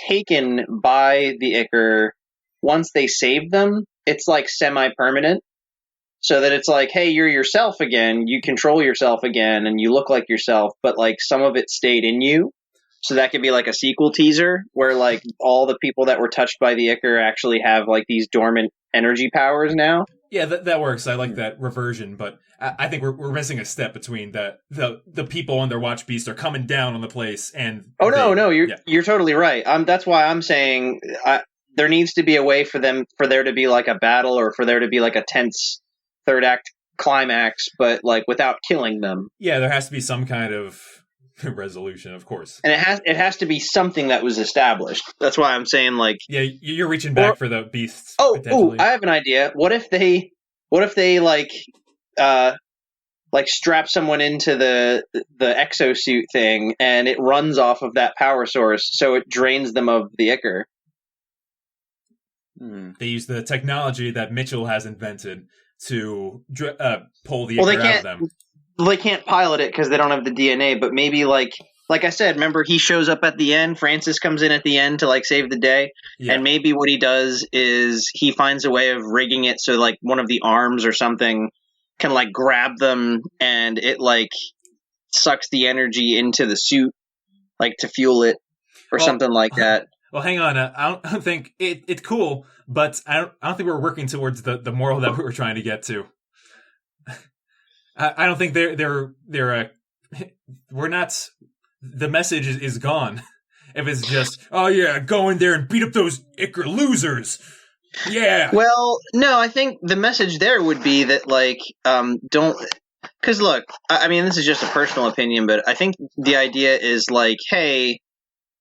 taken by the Icar once they save them, it's like semi-permanent. So that it's like, hey, you're yourself again, you control yourself again, and you look like yourself, but like some of it stayed in you. So that could be like a sequel teaser where like all the people that were touched by the Ichor actually have like these dormant energy powers now. Yeah, that works. I like that reversion, but I think we're missing a step between the people on their watch beast are coming down on the place and you're totally right. That's why I'm saying there needs to be a way for there to be like a battle or for there to be like a tense third act climax, but like without killing them. Yeah, there has to be some kind of resolution, of course, and it has to be something that was established. That's why I'm saying like, yeah, you're reaching back for the beasts. Oh, I have an idea. What if they like strap someone into the exosuit thing and it runs off of that power source, so it drains them of the Ichor. They use the technology that Mitchell has invented to pull the Ichor out of them. Well, they can't pilot it because they don't have the DNA, but maybe like I said, remember he shows up at the end, Francis comes in at the end to like save the day, and maybe what he does is he finds a way of rigging it so like one of the arms or something can like grab them and it like sucks the energy into the suit like to fuel it or something like that. Well, hang on. I don't think it's cool, but I don't think we're working towards the moral that we were trying to get to. I don't think we're not. The message is gone. If it's just, oh yeah, go in there and beat up those Ichor losers. Yeah. Well, no, I think the message there would be that like, don't. Because look, I mean, this is just a personal opinion, but I think the idea is like, hey,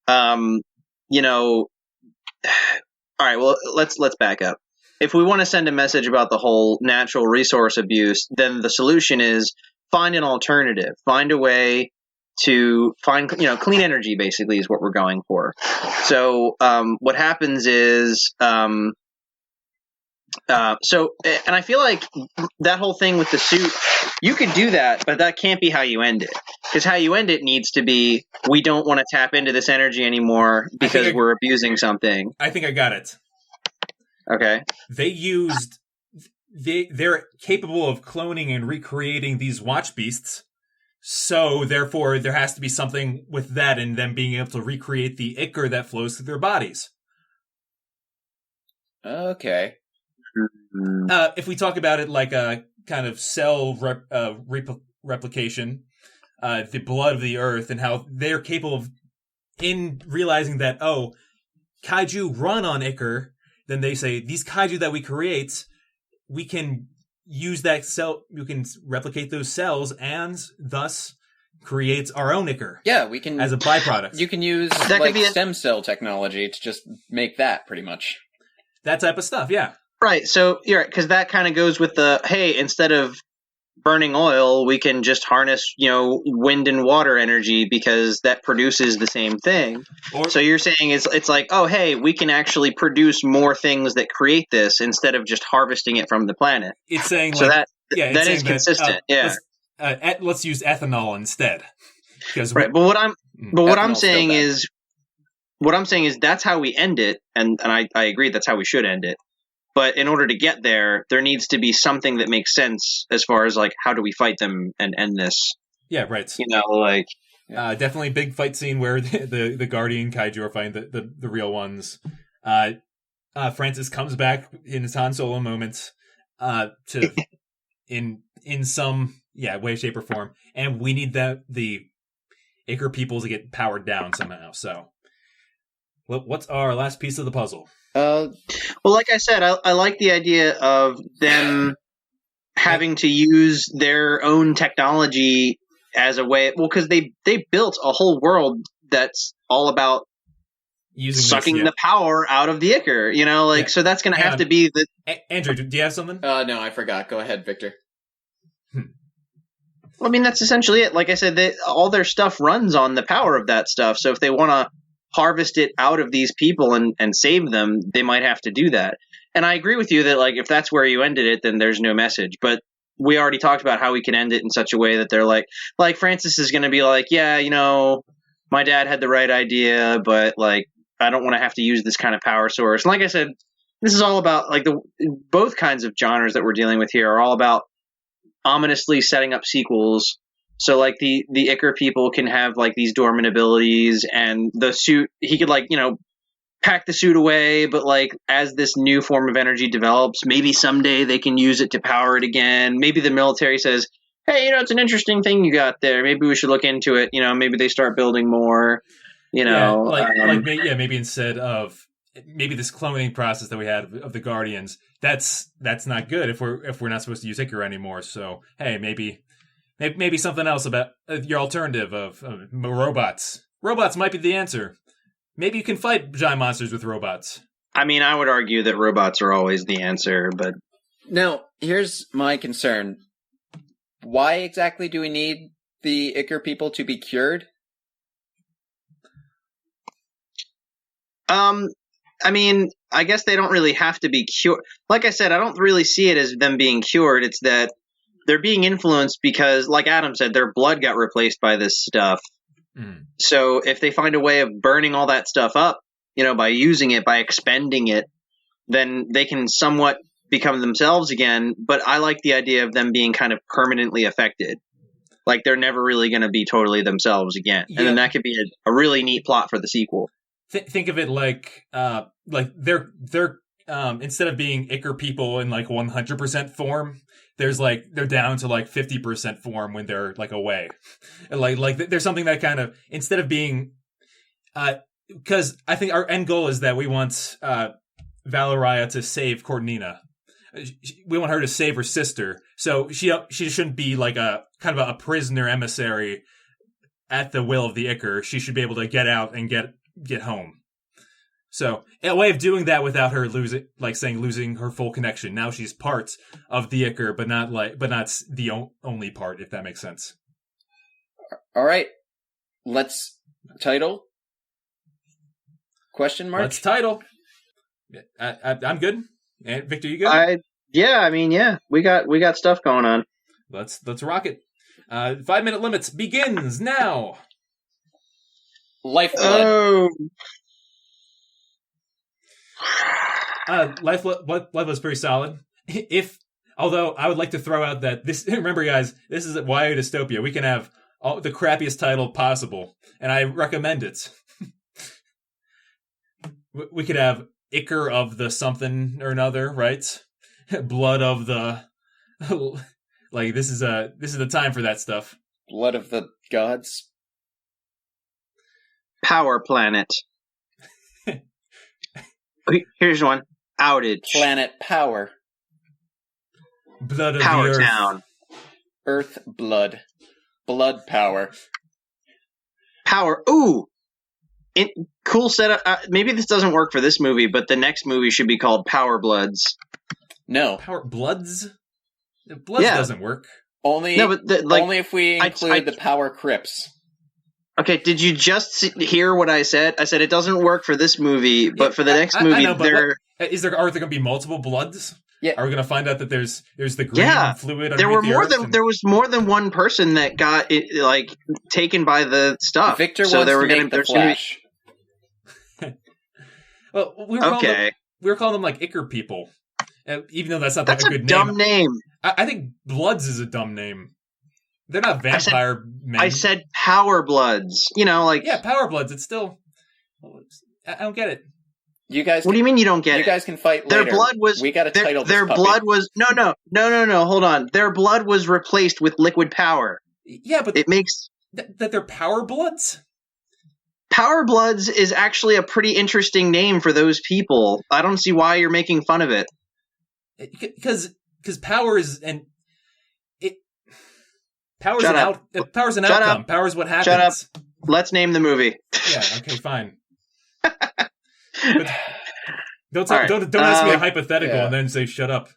you know, all right, well, let's back up. If we want to send a message about the whole natural resource abuse, then the solution is find an alternative, find a way to find, clean energy basically is what we're going for. So what happens is, and I feel like that whole thing with the suit, you could do that, but that can't be how you end it. Because how you end it needs to be, we don't want to tap into this energy anymore because we're abusing something. I think I got it. Okay. They're capable of cloning and recreating these watch beasts. So therefore there has to be something with that and them being able to recreate the Ichor that flows through their bodies. Okay. If we talk about it like a kind of cell replication, the blood of the earth and how they're capable of, in realizing that, oh, kaiju run on Ichor, then they say, these kaiju that we create, we can use that cell, you can replicate those cells and thus create our own Ichor. Yeah, we can. As a byproduct. You can use stem cell technology to just make that pretty much. That type of stuff, yeah. Right, so you're right, because that kind of goes with the, hey, instead of burning oil, we can just harness, wind and water energy because that produces the same thing. So you're saying it's like, oh, hey, we can actually produce more things that create this instead of just harvesting it from the planet. It's saying so that is consistent. Let's use ethanol instead. Right, but what I'm saying is that's how we end it, and I agree that's how we should end it. But in order to get there, there needs to be something that makes sense as far as like how do we fight them and end this? Yeah, right. Definitely big fight scene where the Guardian Kaiju are fighting the real ones. Francis comes back in his Han Solo moment to in some way, shape, or form, and we need the Ichor people to get powered down somehow. So, what's our last piece of the puzzle? Well, like I said, I like the idea of them having to use their own technology as a way. Well, because they built a whole world that's all about sucking the power out of the Ichor. So that's going to have to be the. Andrew, do you have something? No, I forgot. Go ahead, Victor. I mean, that's essentially it. Like I said, all their stuff runs on the power of that stuff. So if they want to harvest it out of these people and save them, they might have to do that. And I agree with you that like if that's where you ended it, then there's no message. But we already talked about how we can end it in such a way that they're like Francis is going to be like, yeah, my dad had the right idea, but like I don't want to have to use this kind of power source. And like I said, this is all about like both kinds of genres that we're dealing with here are all about ominously setting up sequels. So like the Icar people can have like these dormant abilities, and the suit, he could like, pack the suit away, but like as this new form of energy develops, maybe someday they can use it to power it again. Maybe the military says, hey, it's an interesting thing you got there. Maybe we should look into it. Maybe they start building more, maybe instead of maybe this cloning process that we had of the Guardians, that's not good if we're not supposed to use Icar anymore. So hey, maybe something else about your alternative of robots. Robots might be the answer. Maybe you can fight giant monsters with robots. I mean, I would argue that robots are always the answer, but now here's my concern: why exactly do we need the Icar people to be cured? I mean, I guess they don't really have to be cured. Like I said, I don't really see it as them being cured. It's that they're being influenced because, like Adam said, their blood got replaced by this stuff. Mm. So if they find a way of burning all that stuff up, by using it, by expending it, then they can somewhat become themselves again. But I like the idea of them being kind of permanently affected. Like they're never really going to be totally themselves again. Yeah. And then that could be a really neat plot for the sequel. Think of it like they're instead of being Icar people in like 100% form, they're down to like 50% form when they're like away. Like there's something that kind of, instead of being, because I think our end goal is that we want Valeria to save Cornina. We want her to save her sister. So she shouldn't be like a kind of a prisoner emissary at the will of the Icar. She should be able to get out and get home. So a way of doing that without her losing her full connection. Now she's part of the Icar, but not the only part, if that makes sense. All right, let's title. Question mark. Let's title. I'm good. And Victor, you good? We got stuff going on. Let's rock it. 5-minute limits begins now. Lifeblood. Oh. Lifeblood was pretty solid. Although I would like to throw out that this, remember guys, this is YA Dystopia. We can have the crappiest title possible, and I recommend it. We could have Icar of the something or another, right? Blood of the, like this is the time for that stuff. Blood of the gods. Power Planet. Here's one. Outage. Planet Power. Blood of Power the Earth. Town. Earth Blood. Blood Power. Power. Ooh. Cool setup. Maybe this doesn't work for this movie, but the next movie should be called Power Bloods. No. Power Bloods? Bloods doesn't work. Only if we include the Power Crips. Okay, did you just hear what I said? I said it doesn't work for this movie, but for the next movie, are there going to be multiple Bloods? Yeah. Are we going to find out that there's the green fluid? There was more than one person that got it, like taken by the stuff. Victor wants to make the Flash. Well, we were calling them like Icar people, even though that's not like a good dumb name. I think Bloods is a dumb name. They're not vampire men. I said Power Bloods. Power Bloods. It's still. I don't get it. You guys. What do you mean you don't get it? You guys can fight later. Their blood was. We got to title this Their puppy. blood was no. Hold on. Their blood was replaced with liquid power. Yeah, but it makes that they're Power Bloods. Power Bloods is actually a pretty interesting name for those people. I don't see why you're making fun of it. Because power is Power's an outcome. Up. Power's what happens. Shut up. Let's name the movie. Yeah. Okay. Fine. But don't ask me a hypothetical and then say shut up.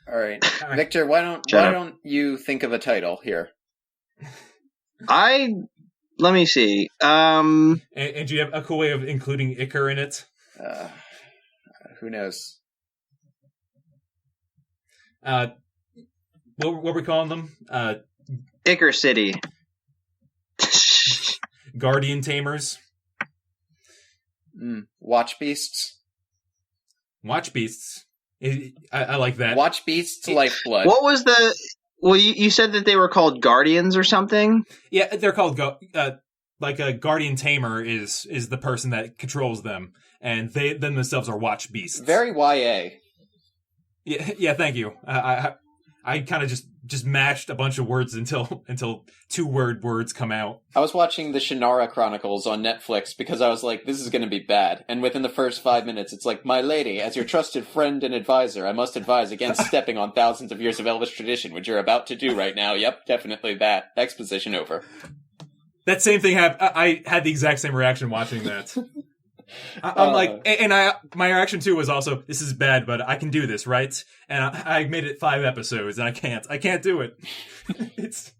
All right, Victor. Why don't you think of a title here? Let me see. And do you have a cool way of including Icar in it? Who knows? What were we calling them? Icar City. Guardian Tamers. Watch Beasts. Watch Beasts. I like that. Watch Beasts Lifeblood. What was the? Well, you said that they were called Guardians or something. Yeah, they're called like a Guardian Tamer is the person that controls them, and they themselves are Watch Beasts. Very YA. Yeah. Thank you. I kind of just mashed a bunch of words until 2-word words come out. I was watching the Shannara Chronicles on Netflix because I was like, this is going to be bad. And within the first 5 minutes, it's like, my lady, as your trusted friend and advisor, I must advise against stepping on thousands of years of Elvish tradition, which you're about to do right now. Yep, definitely that. Exposition over. That same thing happened. I had the exact same reaction watching that. I'm like, and my reaction too was also, this is bad, but I can do this, right? And I made it 5 episodes, and I can't do it. It's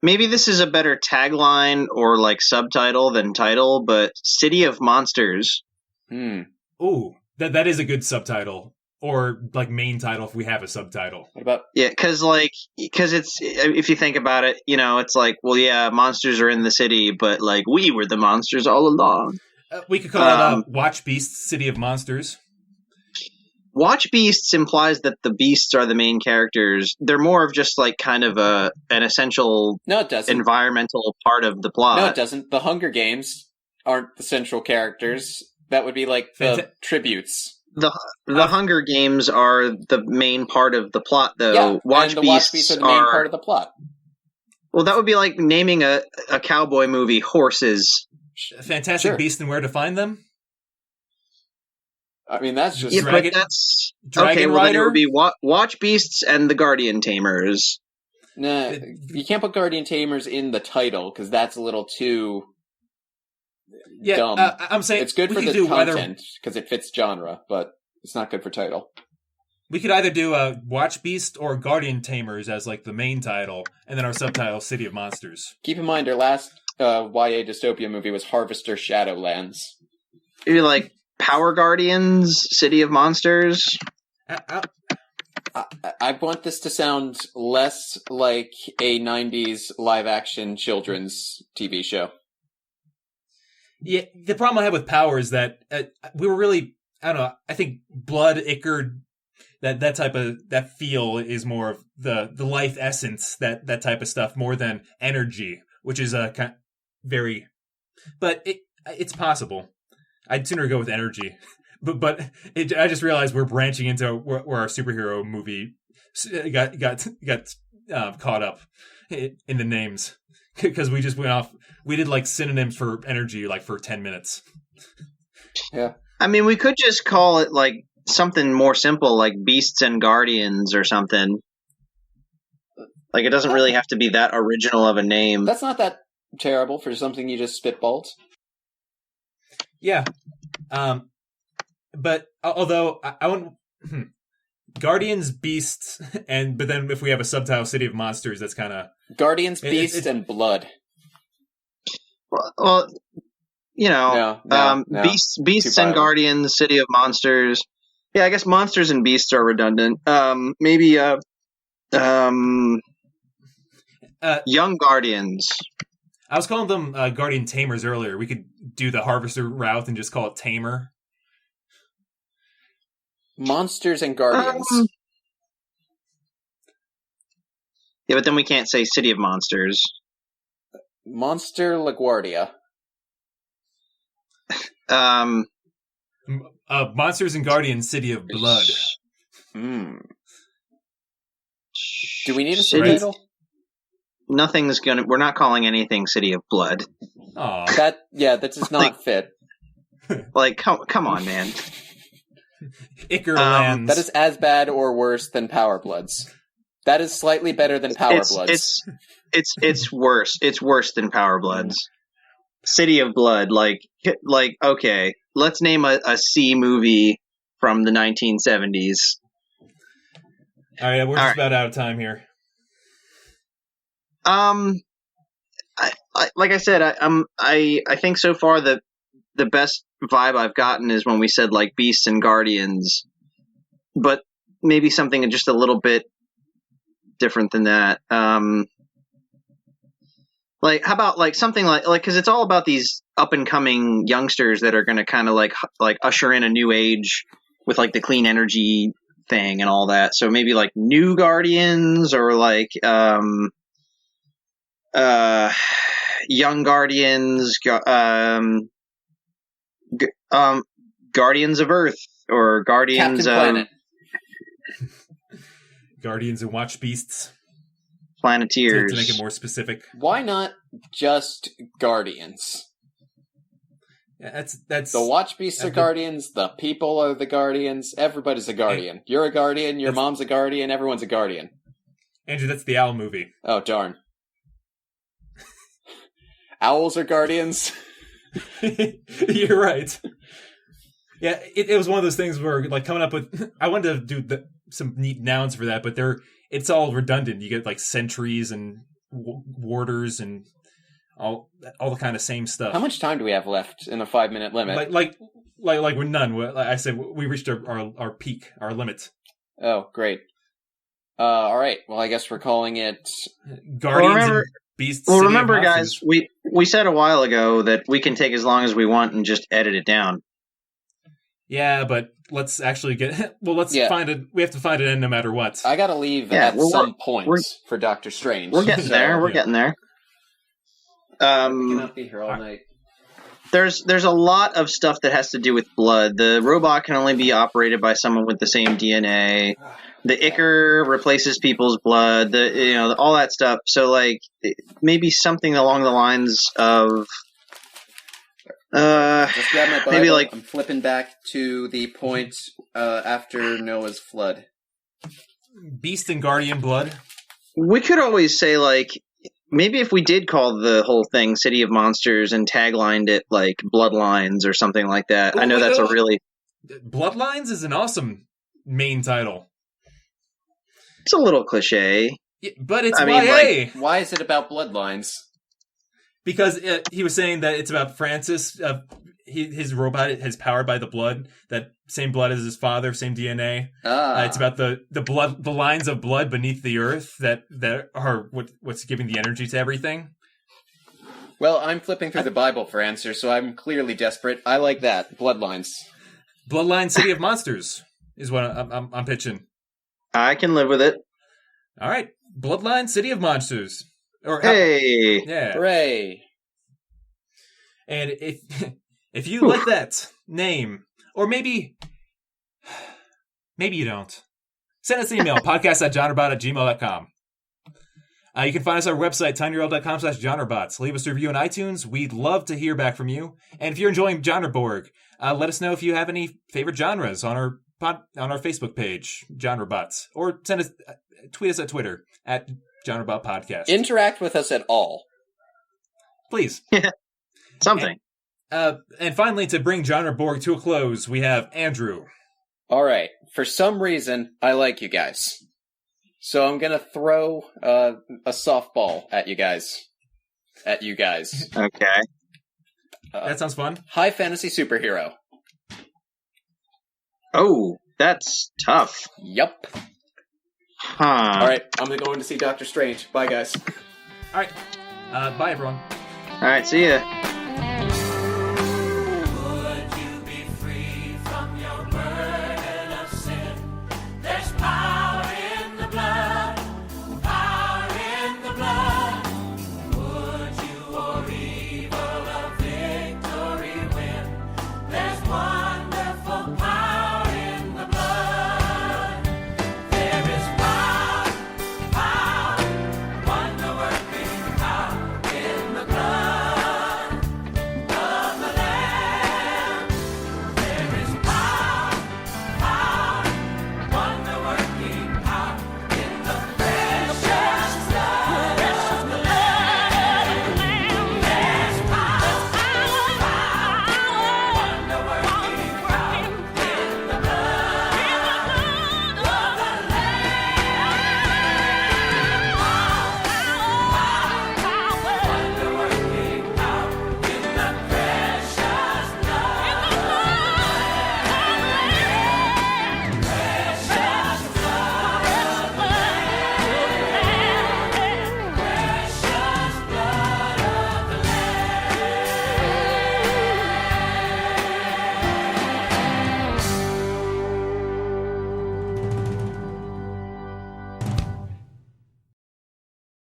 Maybe this is a better tagline or like subtitle than title, but City of Monsters. Ooh, that is a good subtitle. Or like main title if we have a subtitle. What about? Yeah, because it's, if you think about it, it's like, well, yeah, monsters are in the city, but like we were the monsters all along. We could call it Watch Beasts, City of Monsters. Watch Beasts implies that the beasts are the main characters. They're more of just like kind of an essential No, it doesn't. environmental part of the plot. No, it doesn't. The Hunger Games aren't the central characters. That would be like the tributes. The Hunger Games are the main part of the plot, though. Yeah, Watch and the Beasts Watch Beasts are the main part of the plot. Well, that would be like naming a cowboy movie Horses. Fantastic Beasts and Where to Find Them? I mean, that's just... Yeah, Dragon, but that's... Dragon okay, well, Rider? then it would be Watch Beasts and the Guardian Tamers. Nah, you can't put Guardian Tamers in the title, because that's a little too... dumb. I'm saying it's good for the content because it fits genre, but it's not good for title. We could either do Watch Beast or Guardian Tamers as like the main title, and then our subtitle City of Monsters. Keep in mind, our last YA dystopia movie was Harvester Shadowlands. Maybe like Power Guardians, City of Monsters. I want this to sound less like a 90s live-action children's TV show. Yeah, the problem I have with Power is that we were really, I don't know, I think Blood, Ichard, that type of, that feel is more of the life essence, that type of stuff, more than energy, which is very, but it's possible. I'd sooner go with energy. But I just realized we're branching into where our superhero movie got caught up in the names. Because we just went off, we did like synonyms for energy like for 10 minutes. Yeah. I mean, we could just call it like something more simple, like Beasts and Guardians or something. Like it doesn't really have to be that original of a name. That's not that terrible for something you just spitballed. Yeah. But although I want Guardians, Beasts, but then if we have a subtitle City of Monsters, that's kind of Guardians, Beasts, and Blood. Well, No, Beasts and Guardians, City of Monsters. Yeah, I guess Monsters and Beasts are redundant. Maybe Young Guardians. I was calling them Guardian Tamers earlier. We could do the Harvester route and just call it Tamer. Monsters and Guardians. Yeah, but then we can't say City of Monsters. Monster LaGuardia. Monsters and Guardians, City of Blood. Do we need a subtitle? We're not calling anything City of Blood. Aw. That does not fit. Like, come on, man. Ichorlands. That is as bad or worse than Power Bloods. That is slightly better than Power Bloods. It's worse. It's worse than Power Bloods. City of Blood, like okay, let's name a C movie from the 1970s. All right, we're just about out of time here. Like I said, I think so far the best vibe I've gotten is when we said like Beasts and Guardians, but maybe something just a little bit different than that. Like, how about like something like because it's all about these up and coming youngsters that are going to kind of like usher in a new age with like the clean energy thing and all that. So maybe like new Guardians or like young Guardians, Guardians of Earth or Guardians Captain Planet. Guardians and Watch Beasts. Planeteers. To make it more specific. Why not just Guardians? Yeah, that's the Watch Beasts are Guardians, the people are the Guardians, everybody's a Guardian. You're a Guardian, your mom's a Guardian, everyone's a Guardian. Andrew, that's the Owl movie. Oh, darn. Owls are Guardians? You're right. Yeah, it was one of those things where, like, coming up with... I wanted to do some neat nouns for that, but it's all redundant. You get, like, sentries and warders and all the kind of same stuff. How much time do we have left in the 5-minute limit? Like with none. I said we reached our peak, our limit. Oh, great. All right. Well, I guess we're calling it... Guardians and Beasts. Well, remember, guys, we said a while ago that we can take as long as we want and just edit it down. Yeah, but let's actually get... Well, find it. We have to find it in no matter what. I gotta leave at some point for Doctor Strange. We're getting there. We're getting there. I cannot be here all night. There's a lot of stuff that has to do with blood. The robot can only be operated by someone with the same DNA. The Icar replaces people's blood. All that stuff. So, like, maybe something along the lines of... Just grab my Bible. Maybe like I'm flipping back to the point after Noah's flood. Beast and Guardian blood. We could always say, like, maybe if we did call the whole thing City of Monsters and taglined it like Bloodlines or something like that. I know that's a really... Bloodlines is an awesome main title. It's a little cliche. Yeah, but it's YA. Why is it about bloodlines? Because he was saying that it's about Francis. His robot is powered by the blood, that same blood as his father, same DNA. It's about the blood, the lines of blood beneath the earth that are what's giving the energy to everything. Well, I'm flipping through the Bible for answers, so I'm clearly desperate. I like that. Bloodlines. Bloodline City of Monsters is what I'm pitching. I can live with it. All right, Bloodline City of Monsters. Hey! Yeah. Hooray! And if you like that name, or maybe you don't, send us an email, podcast@genrebot@gmail.com. You can find us on our website, tinyurl.com/genrebots. Leave us a review on iTunes. We'd love to hear back from you. And if you're enjoying GenreBorg, let us know if you have any favorite genres on our Facebook page, GenreBots, or tweet us at Twitter at GenreBot Podcast. Interact with us at all, please. Something. And finally, to bring GenreBorg to a close, we have Andrew. All right. For some reason, I like you guys, so I'm gonna throw a softball at you guys. Okay. That sounds fun. High fantasy superhero. Oh, that's tough. Yup. Huh. All right, I'm going to see Doctor Strange. Bye, guys. All right. Bye, everyone. All right, see ya.